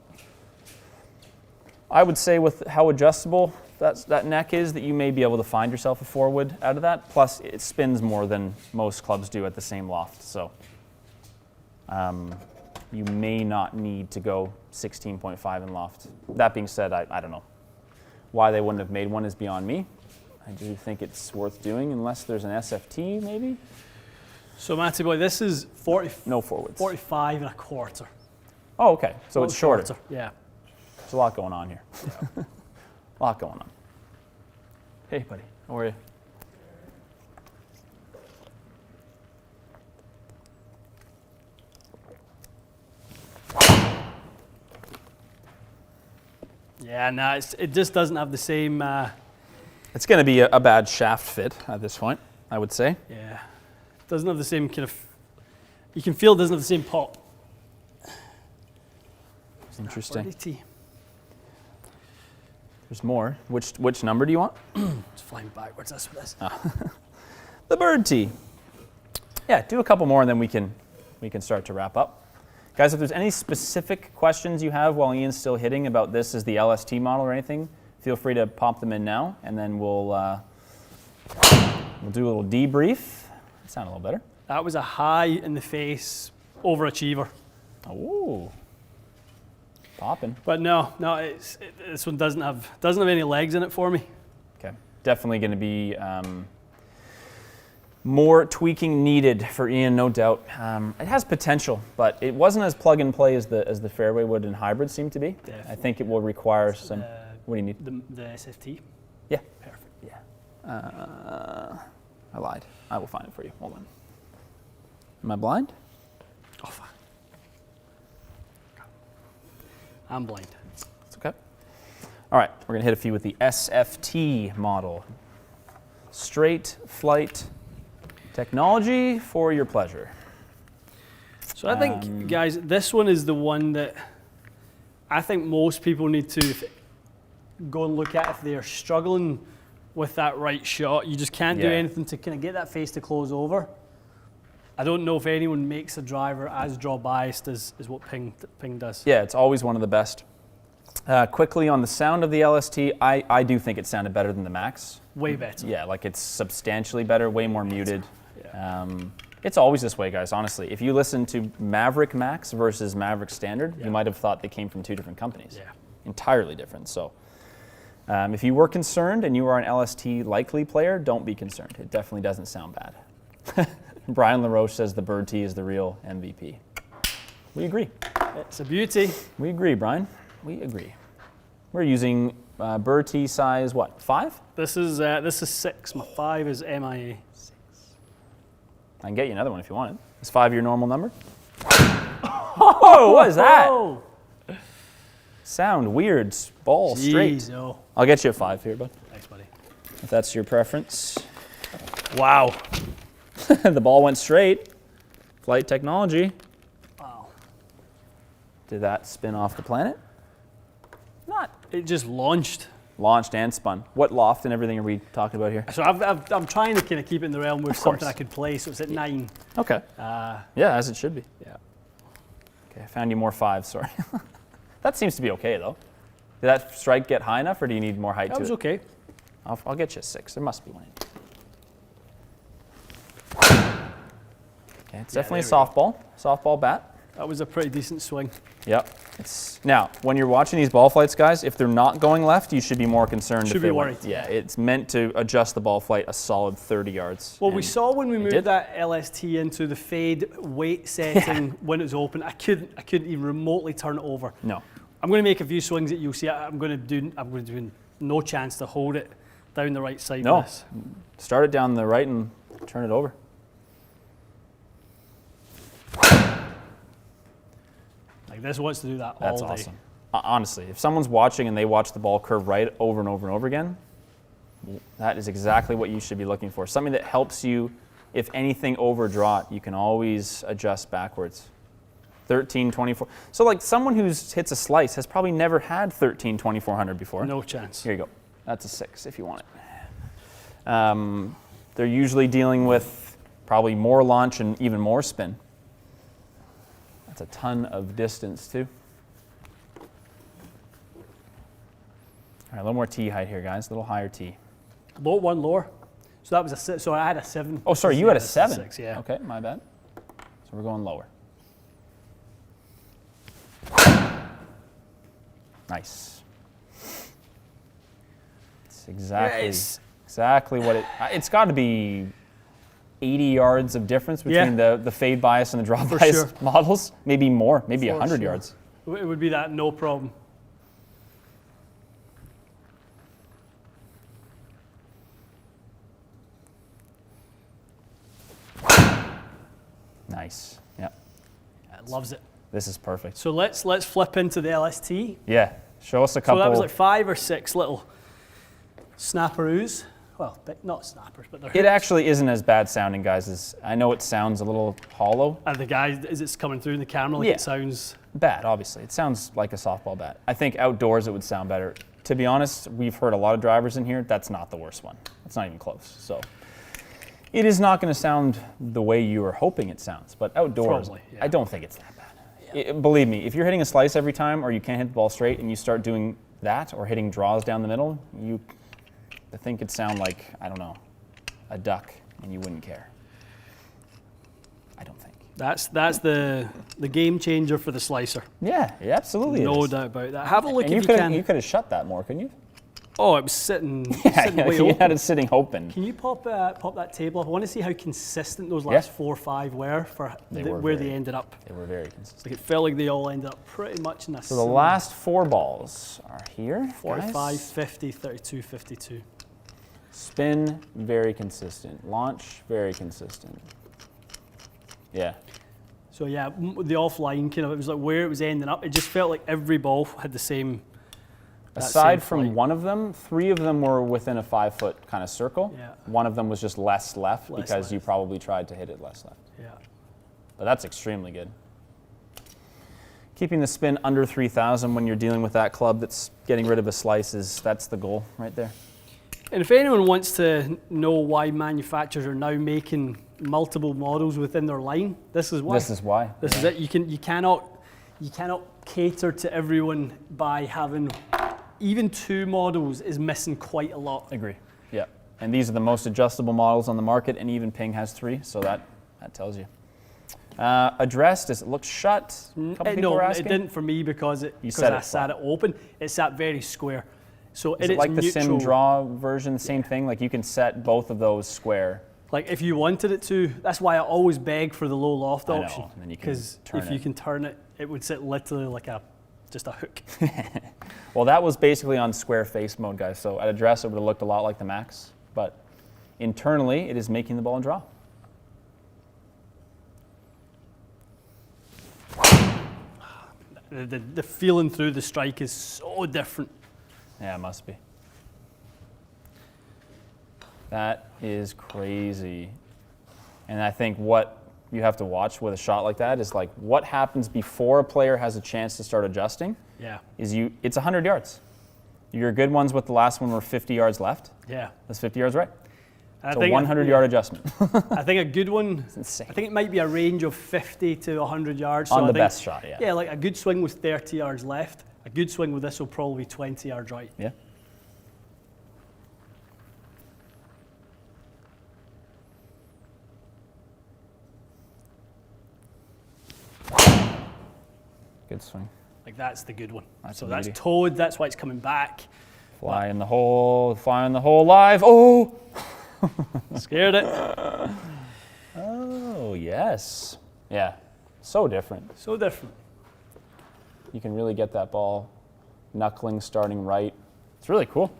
I would say with how adjustable that neck is that you may be able to find yourself a 4-wood out of that. Plus, it spins more than most clubs do at the same loft. So you may not need to go 16.5 in loft. That being said, I don't know. Why they wouldn't have made one is beyond me. I do think it's worth doing unless there's an SFT maybe. So Matty boy, this is 40, no forwards. 45 and a quarter. Oh, okay. So it's shorter. Quarter. Yeah. There's a lot going on here. Yeah. A lot going on. Hey, buddy. How are you? Yeah, no, it just doesn't have the same... It's going to be a bad shaft fit at this point, I would say. Yeah. It doesn't have the same kind of... You can feel it doesn't have the same pop. Interesting. There's more. Which number do you want? It's flying backwards, that's what it is. The bird tee. Yeah, do a couple more and then we can start to wrap up. Guys, if there's any specific questions you have while Ian's still hitting about this as the LST model or anything, feel free to pop them in now, and then we'll do a little debrief. That sounded a little better. That was a high in the face overachiever. Oh, popping. But no, this one doesn't have any legs in it for me. Okay, definitely going to be more tweaking needed for Ian, no doubt. It has potential, but it wasn't as plug and play as the Fairway wood and hybrid seem to be. Definitely. I think it will require some. What do you need? The SFT. Yeah. Perfect. Yeah. I lied. I will find it for you. Hold on. Am I blind? Oh, fuck. I'm blind. It's okay. All right, we're going to hit a few with the SFT model. Straight flight technology for your pleasure. So I think, guys, this one is the one that I think most people need to go and look at if they're struggling with that right shot. You just can't do anything to kind of get that face to close over. I don't know if anyone makes a driver as draw biased as what Ping does. Yeah, it's always one of the best. Quickly on the sound of the LST, I do think it sounded better than the Max. Way better. Yeah, like it's substantially better, way more muted. Yeah. It's always this way, guys, honestly. If you listen to Maverick Max versus Maverick Standard, you might have thought they came from two different companies. Yeah. Entirely different. So if you were concerned and you are an LST likely player, don't be concerned. It definitely doesn't sound bad. Brian LaRoche says the bird tee is the real MVP. We agree. It's a beauty. We agree, Brian. We agree. We're using bird tee size, what, 5? This is 6. My 5 is MIA. I can get you another one if you want it. Is 5 your normal number? Oh, what is that? Oh. Sound weird, ball straight. No. I'll get you a 5 here, bud. Thanks, buddy. If that's your preference. Wow. The ball went straight. Flight technology. Wow. Did that spin off the planet? Not. It just launched. Launched and spun. What loft and everything are we talking about here? So I'm trying to kind of keep it in the realm with something I could play, so it's at 9. Okay. Yeah, as it should be. Yeah. Okay, I found you more 5s, sorry. That seems to be okay, though. Did that strike get high enough, or do you need more height That to was it? okay. I'll get you a 6. There must be one. Okay, it's definitely a softball bat. That was a pretty decent swing. Yep. Now, when you're watching these ball flights, guys, if they're not going left, you should be more concerned. Should be worried. Yeah, it's meant to adjust the ball flight a solid 30 yards. Well, we saw when we moved that LST into the fade weight setting when it was open, I couldn't even remotely turn it over. No. I'm going to make a few swings that you'll see. I'm going to do no chance to hold it down the right side. No. Of this. Start it down the right and turn it over. Like this wants to do that all That's day. awesome. Honestly, if someone's watching and they watch the ball curve right over and over and over again, that is exactly what you should be looking for. Something that helps you, if anything overdraw it, you can always adjust backwards. 13, 24. So like someone who hits a slice has probably never had 13, 2400 before. No chance. Here you go. That's a 6 if you want it. They're usually dealing with probably more launch and even more spin. That's a ton of distance too. All right, a little more tee height here, guys. A little higher tee. One lower. So that was a 6. So I had a 7. Oh, sorry, you had a 7. 6, yeah. Okay, my bad. So we're going lower. Nice. It's exactly what it's got to be 80 yards of difference between the fade bias and the draw bias models. Maybe more, maybe 100 yards. It would be that, no problem. Nice. Yeah. It loves it. This is perfect. So let's flip into the LST. Yeah. Show us a couple. So that was like 5 or 6 little snapperoos. Well, not snappers, but they're hooks. It actually isn't as bad sounding, guys. As I know it sounds a little hollow. And the guy, as it's coming through in the camera, like it sounds bad, obviously. It sounds like a softball bat. I think outdoors it would sound better. To be honest, we've heard a lot of drivers in here. That's not the worst one. It's not even close. So it is not going to sound the way you were hoping it sounds. But outdoors, I don't think it's that bad. Yeah. Believe me, if you're hitting a slice every time or you can't hit the ball straight and you start doing that or hitting draws down the middle, I think it'd sound like, I don't know, a duck, and you wouldn't care. I don't think. That's the game changer for the slicer. Yeah, absolutely. No doubt about that. Have a look and if you can. You could have shut that more, couldn't you? Oh, it was sitting. Yeah, you had it sitting open. Can you pop that table up? I want to see how consistent those last 4 or 5 were for where they ended up. They were very consistent. Like it felt like they all ended up pretty much in a. So the last 4 balls are here. 45, guys. 50, 32, 52. Spin, very consistent. Launch, very consistent. Yeah. So yeah, the offline kind of, it was like where it was ending up. It just felt like every ball had the same. Aside from one of them, 3 of them were within a 5-foot kind of circle. Yeah. One of them was just less left because you probably tried to hit it less left. Yeah. But that's extremely good. Keeping the spin under 3,000 when you're dealing with that club that's getting rid of a slice that's the goal right there. And if anyone wants to know why manufacturers are now making multiple models within their line, this is why. This is why. This is it. You cannot cater to everyone by having even 2 models is missing quite a lot. Agree. Yeah. And these are the most adjustable models on the market, and even Ping has 3, so that tells you. Address, does it look shut? No, it didn't for me because I sat it open. It sat very square. So is it like the sim draw version, same thing? Like you can set both of those square. Like if you wanted it to, that's why I always beg for the low loft option. Because if you can turn it, it would sit literally like just a hook. Well, that was basically on square face mode, guys. So at address, it would have looked a lot like the Max, but internally, it is making the ball and draw. The feeling through the strike is so different. Yeah, it must be. That is crazy. And I think what you have to watch with a shot like that is like what happens before a player has a chance to start adjusting. Yeah. It's 100 yards. Your good ones with the last one were 50 yards left. Yeah. That's 50 yards right. It's a 100-yard adjustment. I think a good one, it's insane. I think it might be a range of 50 to 100 yards. On the best shot, yeah. Yeah, like a good swing was 30 yards left. A good swing with this will probably be 20 yards right. Yeah. Good swing. Like that's the good one. That's so a that's beauty. towed, that's why it's coming back. Fly in the hole live. Oh! Scared it. Oh, yes. Yeah, so different. So different. You can really get that ball knuckling starting right. It's really cool.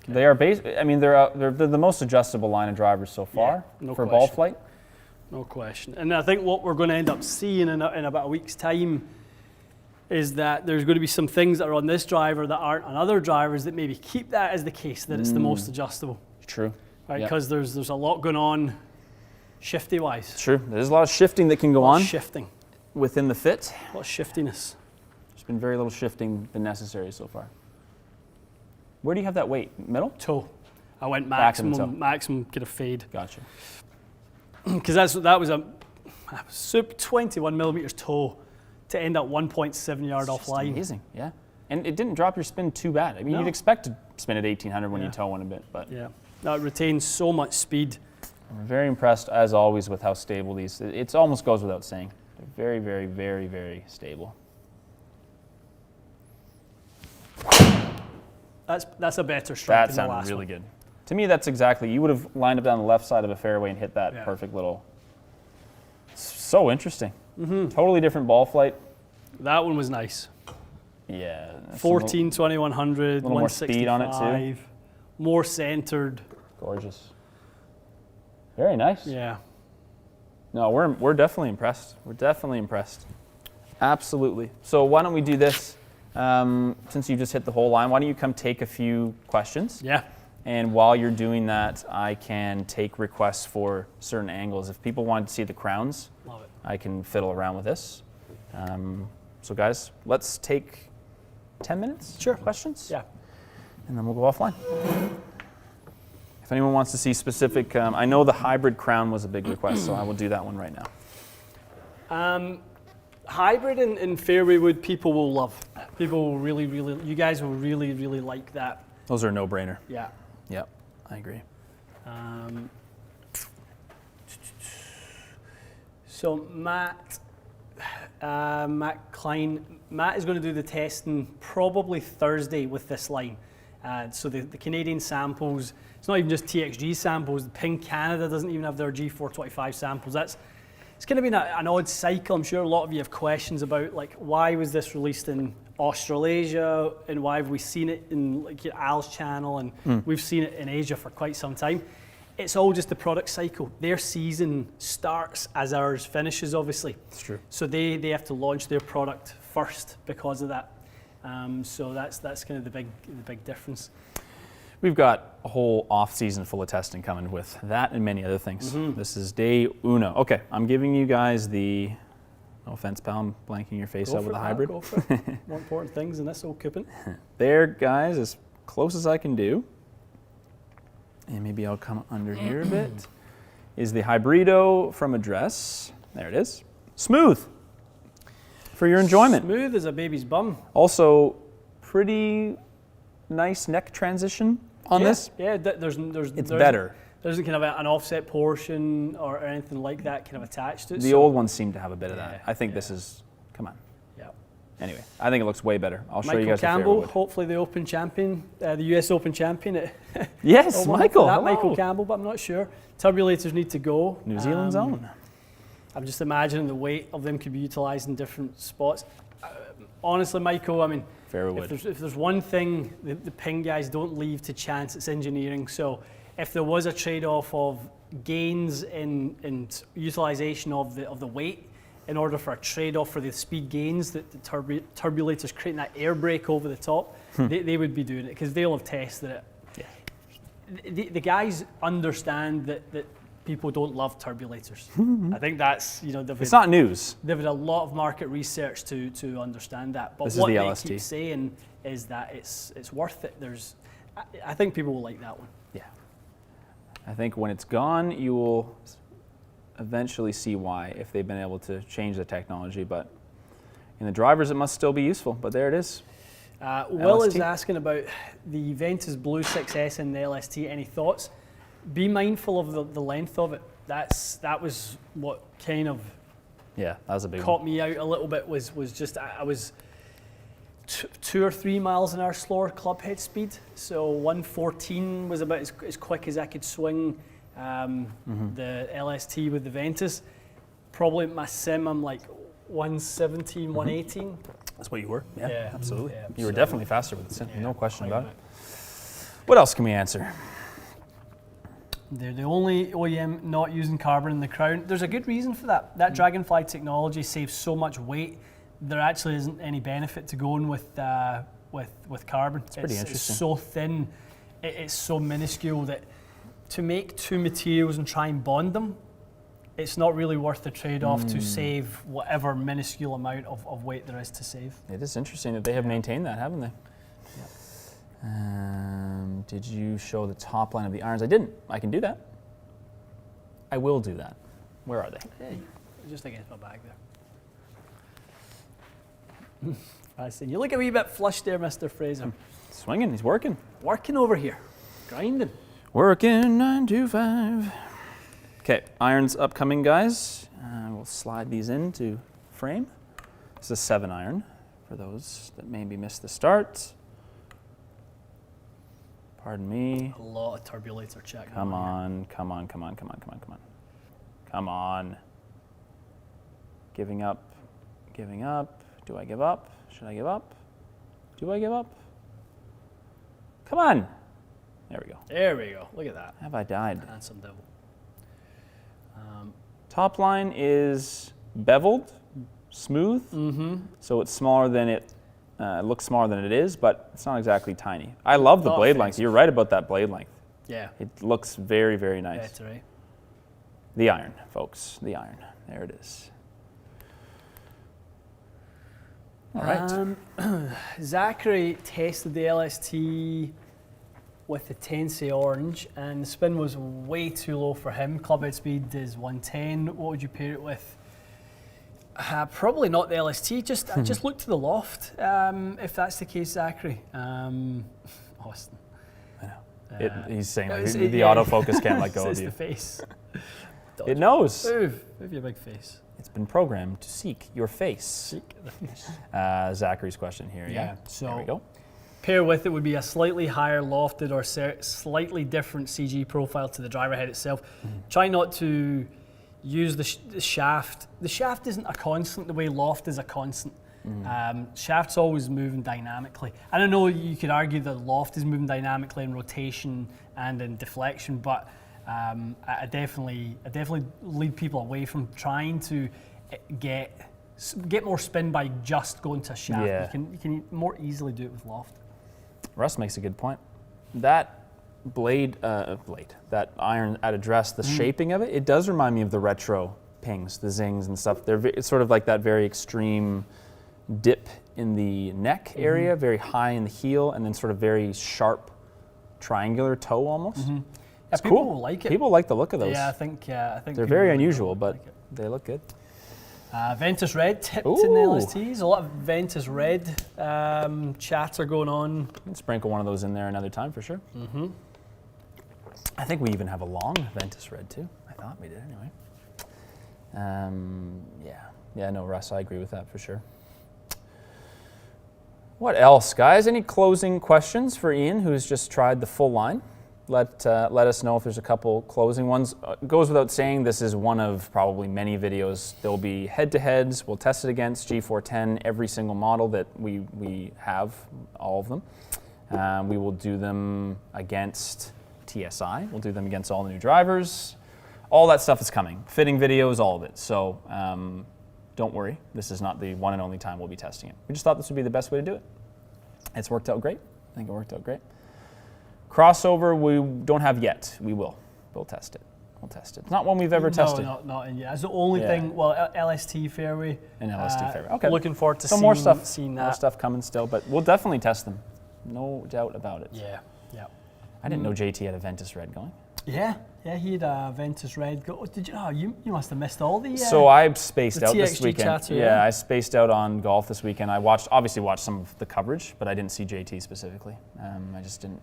Okay. They are they're the most adjustable line of drivers so far no for question. ball flight. No question. And I think what we're going to end up seeing in about a week's time is that there's going to be some things that are on this driver that aren't on other drivers that maybe keep that as the case, that it's the most adjustable. True. Right, because there's a lot going on shifty-wise. True. There's a lot of shifting that can go on Shifting. within the fit. A lot of shiftiness. There's been very little shifting been necessary so far. Where do you have that weight? Middle? Toe. I went Back in the toe. maximum kind of fade. Gotcha. Because that was a 21 millimeters toe to end up 1.7 yard It's off just line. amazing, yeah. And it didn't drop your spin too bad. I mean, No. you'd expect to spin at 1800 when Yeah. you toe one a bit, but Yeah, that retains so much speed. I'm very impressed, as always, with how stable these. It almost goes without saying. They're very, very, very, very stable. That's a better strike That than the last sounded really one. good. To me, that's exactly. You would have lined up down the left side of a fairway and hit that Yeah. perfect little. So interesting. Totally different ball flight. That one was nice. Yeah. 14, 2100, little more speed on it, too. 165, more centered. Gorgeous. Very nice. Yeah. No, we're definitely impressed. We're definitely impressed. Absolutely. So why don't we do this? Since you just hit the whole line, why don't you come take a few questions? Yeah. And while you're doing that, I can take requests for certain angles. If people want to see the crowns, Love it. I can fiddle around with this. So guys, let's take 10 minutes. Sure. Questions? Yeah. And then we'll go offline. If anyone wants to see specific, I know the hybrid crown was a big request, so I will do that one right now. Hybrid and fairway wood, people will love. People will really, you guys will really, really like that. Those are a no-brainer. Yeah. Yep, I agree. So Matt Klein, Matt is going to do the testing probably Thursday with this line. So the Canadian samples, it's not even just TXG samples. The Ping Canada doesn't even have their G425 samples. It's kind of been an odd cycle. I'm sure a lot of you have questions about like why was this released in Australasia and why have we seen it in like Al's channel and we've seen it in Asia for quite some time. It's all just the product cycle. Their season starts as ours finishes, obviously. It's true. So they have to launch their product first because of that. So that's kind of the big difference. We've got a whole off season full of testing coming with that and many other things. This is day uno. Okay, I'm giving you guys the, no offense pal, I'm blanking your face out with the hybrid. Go for it. More important things in this old coupon. There, guys, as close as I can do. And maybe I'll come under here a bit. Is the hybrido from Address. There it is. Smooth. For your enjoyment. Smooth as a baby's bum. Also, pretty nice neck transition on this. Yeah, It's better. There isn't kind of an offset portion or anything like that kind of attached to it. The old ones seem to have a bit of that. Yeah, I think this is, come on. Yeah. Anyway, I think it looks way better. I'll show Michael you guys Campbell, the fairway. hopefully the Open champion, the US Open champion. Yes, Omaha. Michael. That Hello. Michael Campbell, but I'm not sure. Turbulators need to go. New Zealand's own. I'm just imagining the weight of them could be utilised in different spots. Honestly, Michael, I mean, Fairway if wood. there's one thing the Ping guys don't leave to chance, it's engineering. So if there was a trade-off of gains in utilisation of the weight in order for a trade-off for the speed gains that the turbulators creating that air brake over the top, they would be doing it because they'll have tested it. Yeah. The guys understand that people don't love turbulators. I think that's, It's not news. they've had a lot of market research to understand that. But This is what the they LST. keep saying is that it's worth it. I think people will like that one. Yeah. I think when it's gone, you will eventually see why if they've been able to change the technology. But In the drivers, it must still be useful, but there it is. Will LST. is asking about the Ventus Blue 6S and the LST. Any thoughts? Be mindful of the length of it. That was what kind of Yeah, that was a big caught one. me out a little bit. Was just I was 2 or 3 miles an hour slower club head speed. So 114 was about as quick as I could swing the LST with the Ventus. Probably my sim, I'm like 117, 118. That's what you were. Yeah, Yeah, absolutely. yeah, You were so- definitely faster with the sim. Yeah, No question quite a about it. What else can we answer? They're the only OEM not using carbon in the crown. There's a good reason for that. That Dragonfly technology saves so much weight. There actually isn't any benefit to going with carbon. It's pretty It's interesting. so thin, it's so minuscule that to make 2 materials and try and bond them, it's not really worth the trade-off to save whatever minuscule amount of weight there is to save. It is interesting that they have maintained that, haven't they? Did you show the top line of the irons? I didn't. I can do that. I will do that. Where are they? Hey, just against my bag there. I see. You look a wee bit flushed there, Mr. Fraser. Swinging. He's working. Working over here, grinding. Working 9 to 5. Okay, irons upcoming, guys. We'll slide these into frame. This is a 7 iron for those that maybe missed the start. Pardon me. A lot of turbulator check. Come on, come on, come on, come on, come on, come on. Come on. Giving up, giving up. Do I give up? Should I give up? Do I give up? Come on. There we go. There we go. Look at that. Have I died? Handsome devil. Top line is beveled, smooth, so it's smaller than it looks smaller than it is, but it's not exactly tiny. I love the Not blade fancy. length. You're right about that blade length. Yeah. It looks very, very nice. Better, right? The iron, folks. The iron. There it is. All right. Zachary tested the LST with the Tensei Orange, and the spin was way too low for him. Clubhead speed is 110. What would you pair it with? Probably not the LST. Just look to the loft, if that's the case, Zachary. Austin. I know. He's saying like, It's- the yeah. autofocus can't let go It's of you. the face. It knows. Move your big face. It's been programmed to seek your face. Seek the face. Zachary's question here. Yeah, There we go. Pair with it would be a slightly higher lofted or slightly different CG profile to the driver head itself. Try not to use the shaft. The shaft isn't a constant the way loft is a constant. Shaft's always moving dynamically. I don't know, you could argue that loft is moving dynamically in rotation and in deflection, but I definitely lead people away from trying to get more spin by just going to a shaft. Yeah. You can more easily do it with loft. Russ makes a good point. That that iron at address, the shaping of it, it does remind me of the retro pings, the zings and stuff. It's sort of like that very extreme dip in the neck area, very high in the heel, and then sort of very sharp triangular toe almost. It's people cool. will like it. People like the look of those. Yeah, I think They're people very really unusual, will but like it. they look good. Ventus Red tipped in the Ooh. LSTs. A lot of Ventus Red chatter going on. We can sprinkle one of those in there another time for sure. I think we even have a long Ventus Red too. I thought we did anyway. Yeah, no, Russ, I agree with that for sure. What else, guys? Any closing questions for Ian, who's just tried the full line? Let us know if there's a couple closing ones. Goes without saying, this is one of probably many videos. There'll be head-to-heads. We'll test it against G410, every single model that we have, all of them. We will do them against TSI. We'll do them against all the new drivers. All that stuff is coming. Fitting videos, all of it. So don't worry. This is not the one and only time we'll be testing it. We just thought this would be the best way to do it. It's worked out great. I think it worked out great. Crossover, we don't have yet. We will. We'll test it. We'll test it. It's not one we've ever tested. No, not in yet. It's the only thing. Well, LST Fairway. An LST Fairway. Okay. Looking forward to So seeing more stuff. seeing that. More stuff coming still, but we'll definitely test them. No doubt about it. Yeah. I didn't know JT had a Ventus Red going. Yeah. Yeah, he had a Ventus Red. Did you? Oh, you must have missed all the. So I spaced the out this TXG weekend. chatter, yeah, yeah. I spaced out on golf this weekend. I obviously watched some of the coverage, but I didn't see JT specifically. I just didn't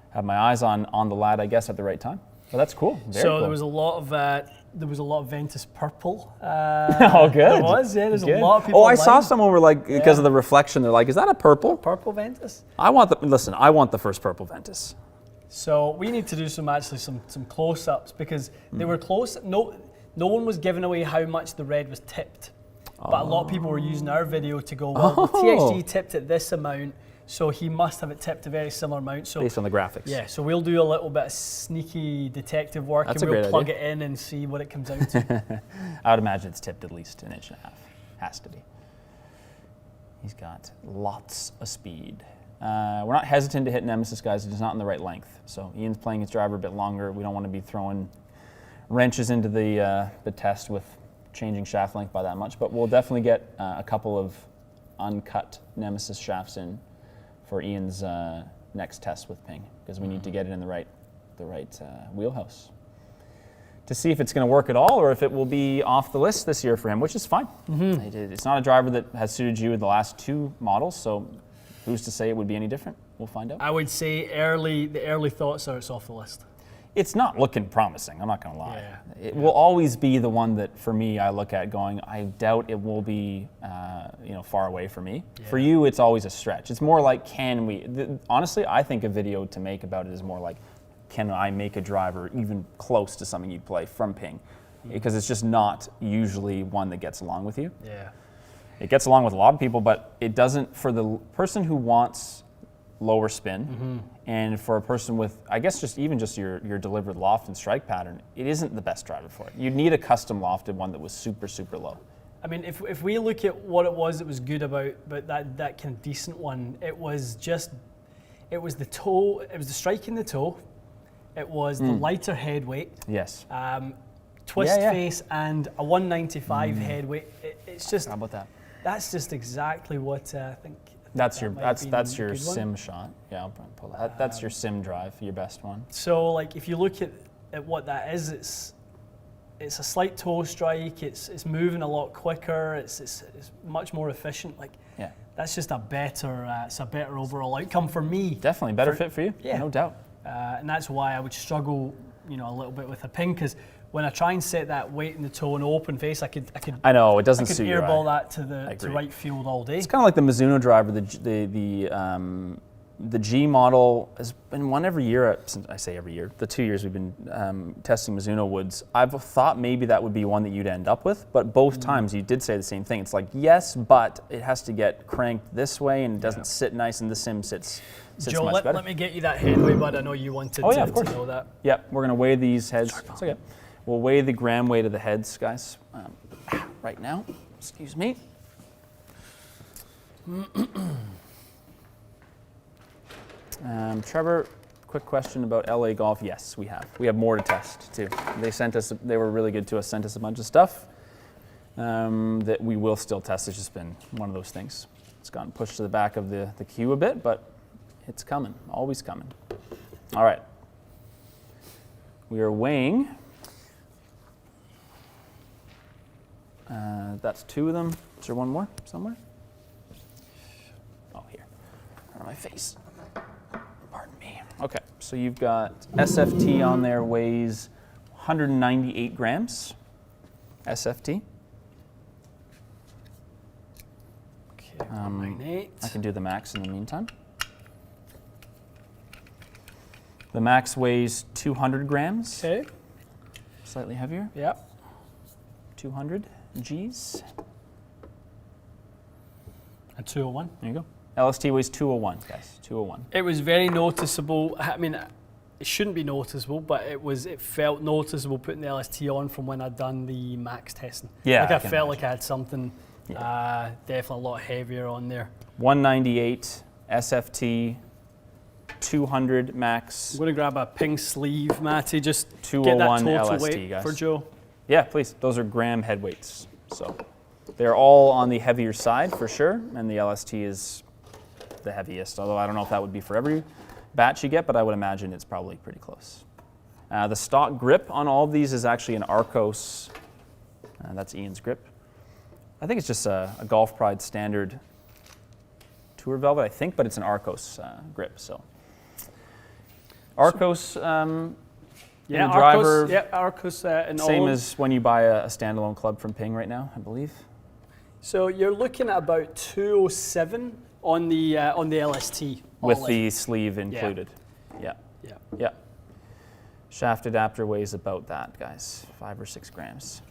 have my eyes on the lad, I guess, at the right time. But that's cool. Very so cool. there was a lot of Ventus purple. Oh, good. There was, yeah. There's Good. a lot of people. Oh, I saw online. someone were like, because of the reflection, they're like, is that a purple? Purple Ventus. I want the first purple Ventus. So we need to do some close-ups because they were close. No one was giving away how much the red was tipped, but a lot of people were using our video to go, well, the TXG tipped at this amount, so he must have it tipped a very similar amount. So Based on the graphics. yeah, so we'll do a little bit of sneaky detective work That's and a we'll great plug idea. it in and see what it comes out to. I would imagine it's tipped at least an inch and a half. Has to be. He's got lots of speed. We're not hesitant to hit Nemesis, guys. It's just not in the right length. So Ian's playing his driver a bit longer. We don't want to be throwing wrenches into the test with changing shaft length by that much. But we'll definitely get a couple of uncut Nemesis shafts in for Ian's next test with Ping, because we need to get it in the right wheelhouse to see if it's going to work at all or if it will be off the list this year for him, which is fine. It's not a driver that has suited you in the last two models, so who's to say it would be any different? We'll find out. I would say the early thoughts are it's off the list. It's not looking promising, I'm not going to lie. Yeah. It will always be the one that, for me, I look at going, I doubt it will be far away from me. Yeah. For you, it's always a stretch. It's more like, honestly, I think a video to make about it is more like, can I make a driver even close to something you'd play from Ping? Because it's just not usually one that gets along with you. Yeah. It gets along with a lot of people, but it doesn't for the person who wants lower spin, and for a person with, I guess, just your delivered loft and strike pattern, it isn't the best driver for it. You'd need a custom lofted one that was super, super low. I mean, if we look at what it was that was good about that kind of decent one, it was the toe, it was the strike in the toe, it was the lighter head weight. Yes. Twist face and a 195 head weight. It's just, How about that? that's just exactly what I think. That's that your might have been that's a your good one. sim shot. Yeah, I'll pull that. That's your sim drive, your best one. So like if you look at what that is, it's a slight toe strike. It's moving a lot quicker. It's much more efficient. Like Yeah. that's just a better overall outcome for me. Definitely better fit for you. Yeah. No doubt. And that's why I would struggle, a little bit with a Ping, because when I try and set that weight in the toe and open face, I could I know it doesn't suit your airball eye. that to agree. right field all day. It's kind of like the Mizuno driver. The G model has been one every year. I say every year. The 2 years we've been testing Mizuno woods, I've thought maybe that would be one that you'd end up with. But both times you did say the same thing. It's like, yes, but it has to get cranked this way and it doesn't sit nice, and the sim sits Joe, much better. let me get you that headway, bud. I know you wanted Oh, yeah, to, of course. to know that. Yeah, we're going to weigh these heads. It's okay. We'll weigh the gram weight of the heads, guys, right now. Excuse me. Trevor, quick question about LA Golf. Yes, we have. We have more to test, too. They were really good to us, sent us a bunch of stuff that we will still test. It's just been one of those things. It's gotten pushed to the back of the queue a bit, but it's coming, always coming. All right. We are weighing. That's two of them. Is there one more somewhere? Oh, here. On my face. Pardon me. Okay, so you've got SFT on there, weighs 198 grams. SFT. Okay, 198. I can do the max in the meantime. The max weighs 200 grams. Okay. Slightly heavier. Yep. 200 Gs. A 201. There you go. LST weighs 201, guys. 201. It was very noticeable. I mean, it shouldn't be noticeable, but it felt noticeable putting the LST on from when I'd done the max testing. Yeah, like I I can felt imagine. like I had something definitely a lot heavier on there. 198 SFT, 200 max. I'm going to grab a Ping sleeve, Matty, just get 201 that total LST, weight guys. for Joe. Yeah, please. Those are gram head weights. So they're all on the heavier side for sure, and the LST is the heaviest. Although I don't know if that would be for every batch you get, but I would imagine it's probably pretty close. The stock grip on all of these is actually an Arcos. That's Ian's grip. I think it's just a Golf Pride standard tour velvet, I think, but it's an Arcos grip. So Arcos, yeah, driver, Arcos, yeah, Arcos, and same all as when you buy a standalone club from Ping right now, I believe. So you're looking at about 207 on the LST With the sleeve included. Yeah. Yeah. Yeah. Shaft adapter weighs about that, guys, 5 or 6 grams.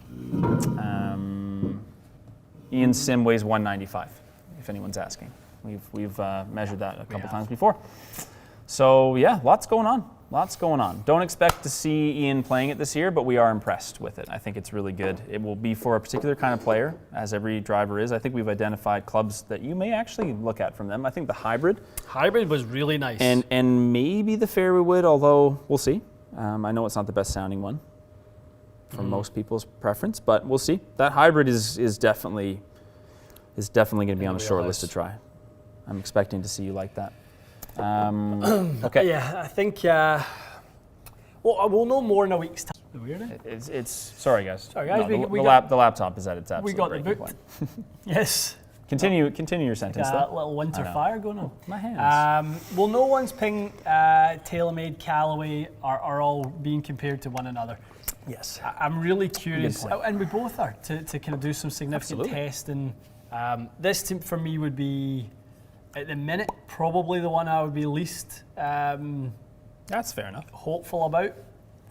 Ian's sim weighs 195, if anyone's asking. We've measured that a couple times before. So yeah, lots going on. Lots going on. Don't expect to see Ian playing it this year, but we are impressed with it. I think it's really good. It will be for a particular kind of player, as every driver is. I think we've identified clubs that you may actually look at from them. I think the hybrid. Hybrid was really nice. And maybe the Fairway wood, although we'll see. I know it's not the best sounding one for most people's preference, but we'll see. That hybrid is definitely going to be on the short list to try. I'm expecting to see you like that. Okay. Yeah, I think. We'll know more in a week's time. It's sorry guys. Sorry guys. No, the laptop is at its absolute we got the breaking boot. point. Yes. Continue your sentence. That little winter fire going on. My hands. Well, no one's Ping, TaylorMade, Callaway are all being compared to one another. Yes. I'm really curious, and we both are, to kind of do some significant testing. This team for me would be, at the minute, probably the one I would be least That's fair enough. hopeful about.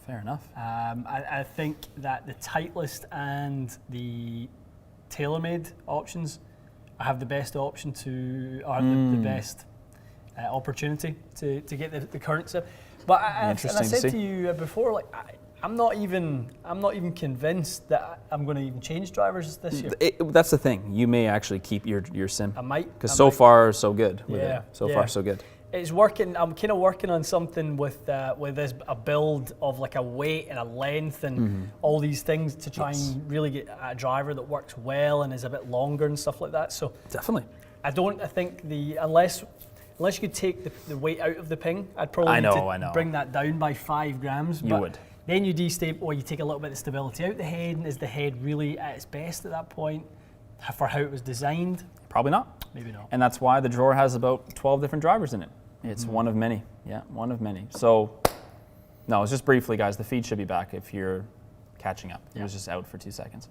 Fair enough. I think that the Titleist and the TaylorMade options have the best option the best opportunity to get the current stuff. But I said to you before, like I'm not even convinced that I'm going to even change drivers this year. That's the thing. You may actually keep your sim. I might. Because so far, so good with it. So far, so good. It's working. I'm kind of working on something with a build of like a weight and a length and all these things to try and really get a driver that works well and is a bit longer and stuff like that. So definitely. I think unless you could take the weight out of the Ping, I'd probably need to bring that down by 5 grams. You would. Then you destabilize, or you take a little bit of stability out the head, and is the head really at its best at that point for how it was designed? Probably not. Maybe not. And that's why the drawer has about 12 different drivers in it. It's one of many. Yeah, one of many. So, no, it's just briefly, guys. The feed should be back if you're catching up. It was just out for 2 seconds.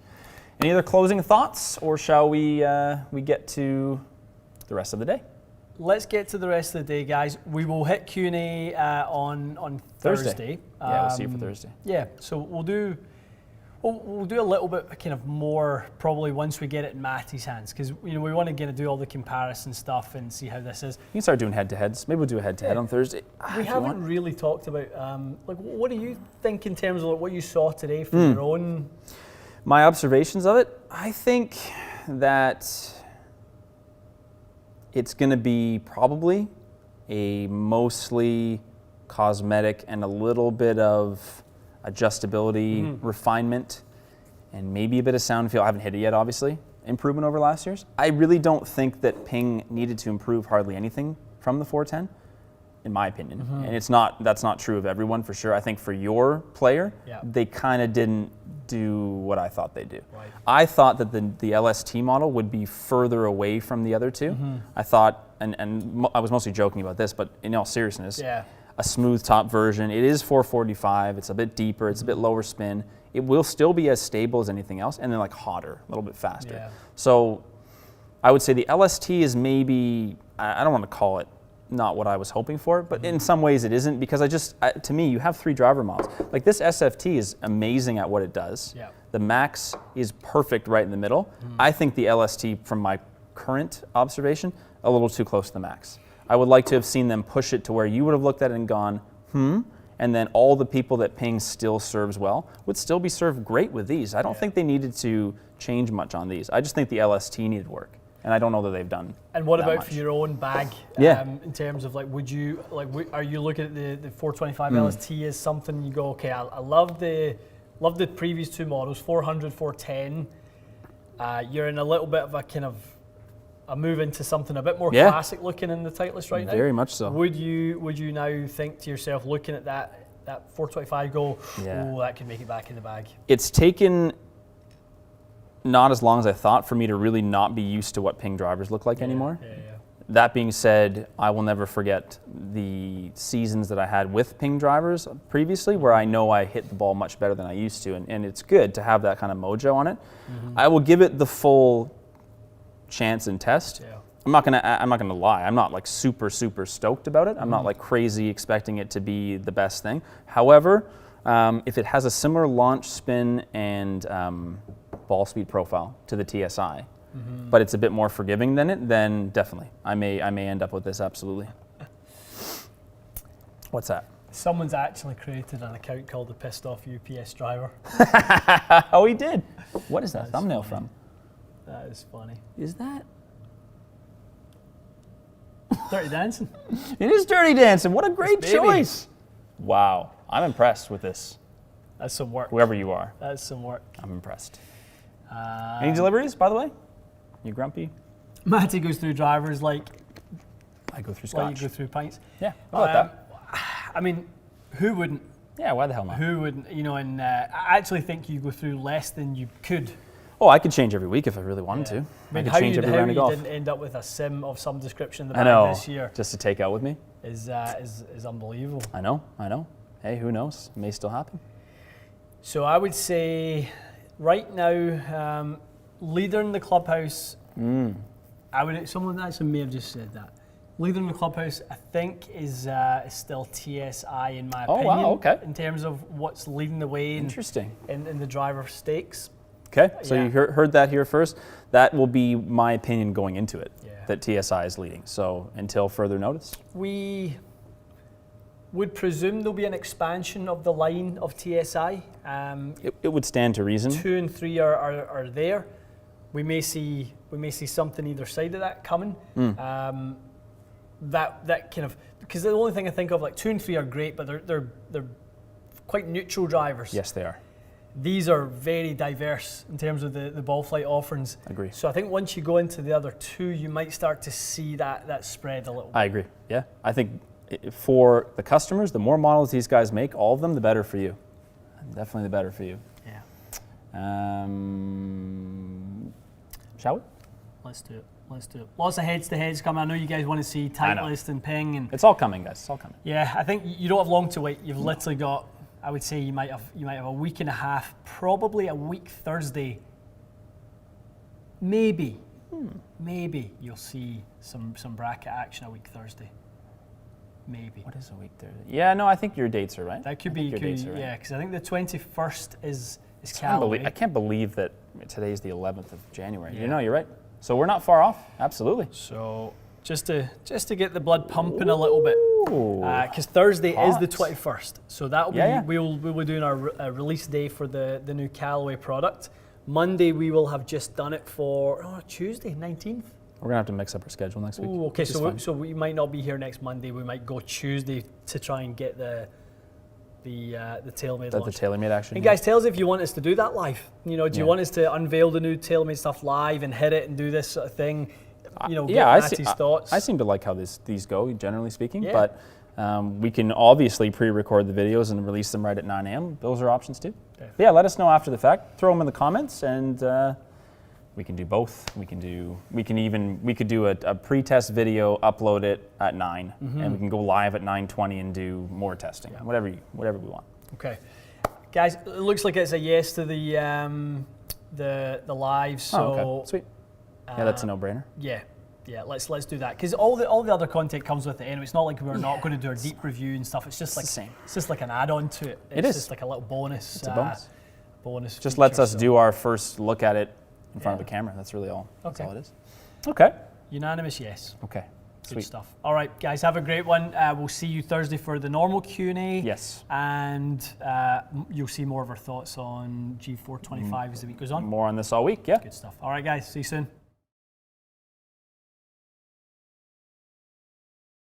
Any other closing thoughts, or shall we get to the rest of the day? Let's get to the rest of the day, guys. We will hit Q&A on Thursday. Yeah, we'll see you for Thursday. Yeah, so we'll do a little bit kind of more probably once we get it in Matty's hands, because we want to do all the comparison stuff and see how this is. You can start doing head-to-heads. Maybe we'll do a head-to-head on Thursday. We haven't really talked about like what do you think in terms of what you saw today from your own? My observations of it, I think that it's going to be probably a mostly cosmetic and a little bit of adjustability, refinement, and maybe a bit of sound feel. I haven't hit it yet, obviously. Improvement over last year's. I really don't think that Ping needed to improve hardly anything from the 410, in my opinion. And that's not true of everyone for sure. I think for your player, they kind of didn't do what I thought they'd do. Right. I thought that the LST model would be further away from the other two. I thought, and I was mostly joking about this, but in all seriousness, a smooth top version. It is 445. It's a bit deeper. It's a bit lower spin. It will still be as stable as anything else, and then like hotter, a little bit faster. Yeah. So I would say the LST is maybe, I don't want to call it not what I was hoping for, but in some ways it isn't, because to me, you have 3 driver models. Like this SFT is amazing at what it does. Yeah. The Max is perfect right in the middle. I think the LST, from my current observation, a little too close to the Max. I would like to have seen them push it to where you would have looked at it and gone, and then all the people that Ping still serves well would still be served great with these. I don't think they needed to change much on these. I just think the LST needed work, and I don't know that they've done. And what about much for your own bag? In terms of like, are you looking at the 425 LST as something you go, okay, I love the previous 2 models, 400, 410. You're in a little bit of a kind of a move into something a bit more classic looking in the Titleist right now. Very much so. Would you now think to yourself, looking at that, that 425 go, Yeah. oh, that could make it back in the bag. It's taken not as long as I thought for me to really not be used to what Ping drivers look like anymore. Yeah. That being said, I will never forget the seasons that I had with Ping drivers previously where I know I hit the ball much better than I used to, and it's good to have that kind of mojo on it. I will give it the full chance and test. Yeah. I'm not gonna lie. I'm not like super stoked about it. I'm not like crazy expecting it to be the best thing. However, if it has a similar launch spin and ball speed profile to the TSI, but it's a bit more forgiving than it, then definitely I may end up with this. Absolutely. What's that? Someone's actually created an account called the Pissed Off UPS Driver. Oh, he did. What is that thumbnail from? That is funny. Is that? Dirty Dancing. It is Dirty Dancing. What a great Baby. choice. Wow. I'm impressed with this. That's some work. Whoever you are, That's some work. I'm impressed. Any deliveries, by the way? You grumpy? Matty goes through drivers like I go through you scotch. go through pints. Yeah, how about that? I mean, who wouldn't? Yeah, why the hell not? Who wouldn't? You know, and I actually think you go through less than you could. Oh, I could change every week if I really wanted to. I mean, could how change you, every how round of you golf. didn't end up with a sim of some description in the I bag know. this year Just to take out with me. is unbelievable. I know. Hey, who knows? It may still happen. So I would say, right now, leader in the clubhouse. Someone actually may have just said that. Leader in the clubhouse, I think, is still TSI in my opinion. Oh, wow, okay. In terms of what's leading the way Interesting. in the driver stakes. Okay, so Yeah. you heard that here first. That will be my opinion going into it, Yeah. that TSI is leading. So until further notice. We would presume there'll be an expansion of the line of TSI. It would stand to reason. 2 and 3 are there. We may see something either side of that coming. That kind of, because the only thing I think of, like 2 and 3 are great, but they're quite neutral drivers. Yes, they are. These are very diverse in terms of the ball flight offerings. Agree. So I think once you go into the other 2, you might start to see that spread a little bit. I agree. Yeah, I think for the customers, the more models these guys make, all of them, the better for you. Definitely the better for you. Yeah. Shall we? Let's do it. Lots of heads-to-heads coming. I know you guys want to see Titleist and Ping, and It's all coming, guys. It's all coming. yeah, I think you don't have long to wait. You've literally got, I would say, you might have a week and a half, probably a week Thursday. Maybe you'll see some bracket action a week Thursday. Maybe. What is a week there? Yeah, no, I think your dates are right. That could be, your dates are right. yeah, because I think the 21st is Callaway. I can't believe that today's the 11th of January. Yeah. You know, you're right. So we're not far off. Absolutely. So just to get the blood pumping a little bit, because Thursday is the Hot. 21st. So that'll be we'll be doing our release day for the new Callaway product. Monday we will have just done it for Tuesday 19th. We're gonna have to mix up our schedule next week. Ooh, okay, which is fine. so we might not be here next Monday. We might go Tuesday to try and get the TaylorMade the launch. TaylorMade action. And guys, tell us if you want us to do that live. You know, do you want us to unveil the new TaylorMade stuff live and hit it and do this sort of thing? You know, get Matty's thoughts. I seem to like how these go, generally speaking. Yeah. But we can obviously pre-record the videos and release them right at 9 a.m. Those are options too. Definitely. Yeah, let us know after the fact. Throw them in the comments, and we can do both. We could do a pre-test video, upload it at 9, and we can go live at 9:20 and do more testing. Yeah. Whatever we want. Okay, guys, it looks like it's a yes to the live. So okay. Sweet. Yeah, that's a no-brainer. Yeah, let's do that, because all the other content comes with it anyway. It's not like we're not going to do a deep review and stuff. It's just like the same. It's just like an add-on to it. It is just like a little bonus. It's a bonus. Bonus. Just feature, lets us so. do our first look at it in front of the camera. That's really all. That's Okay. all it is. Okay. Unanimous yes. Okay. Good Sweet. stuff. All right, guys, have a great one. We'll see you Thursday for the normal Q&A. Yes. And you'll see more of our thoughts on G425 as the week goes on. More on this all week. Yeah. Good stuff. All right, guys, see you soon.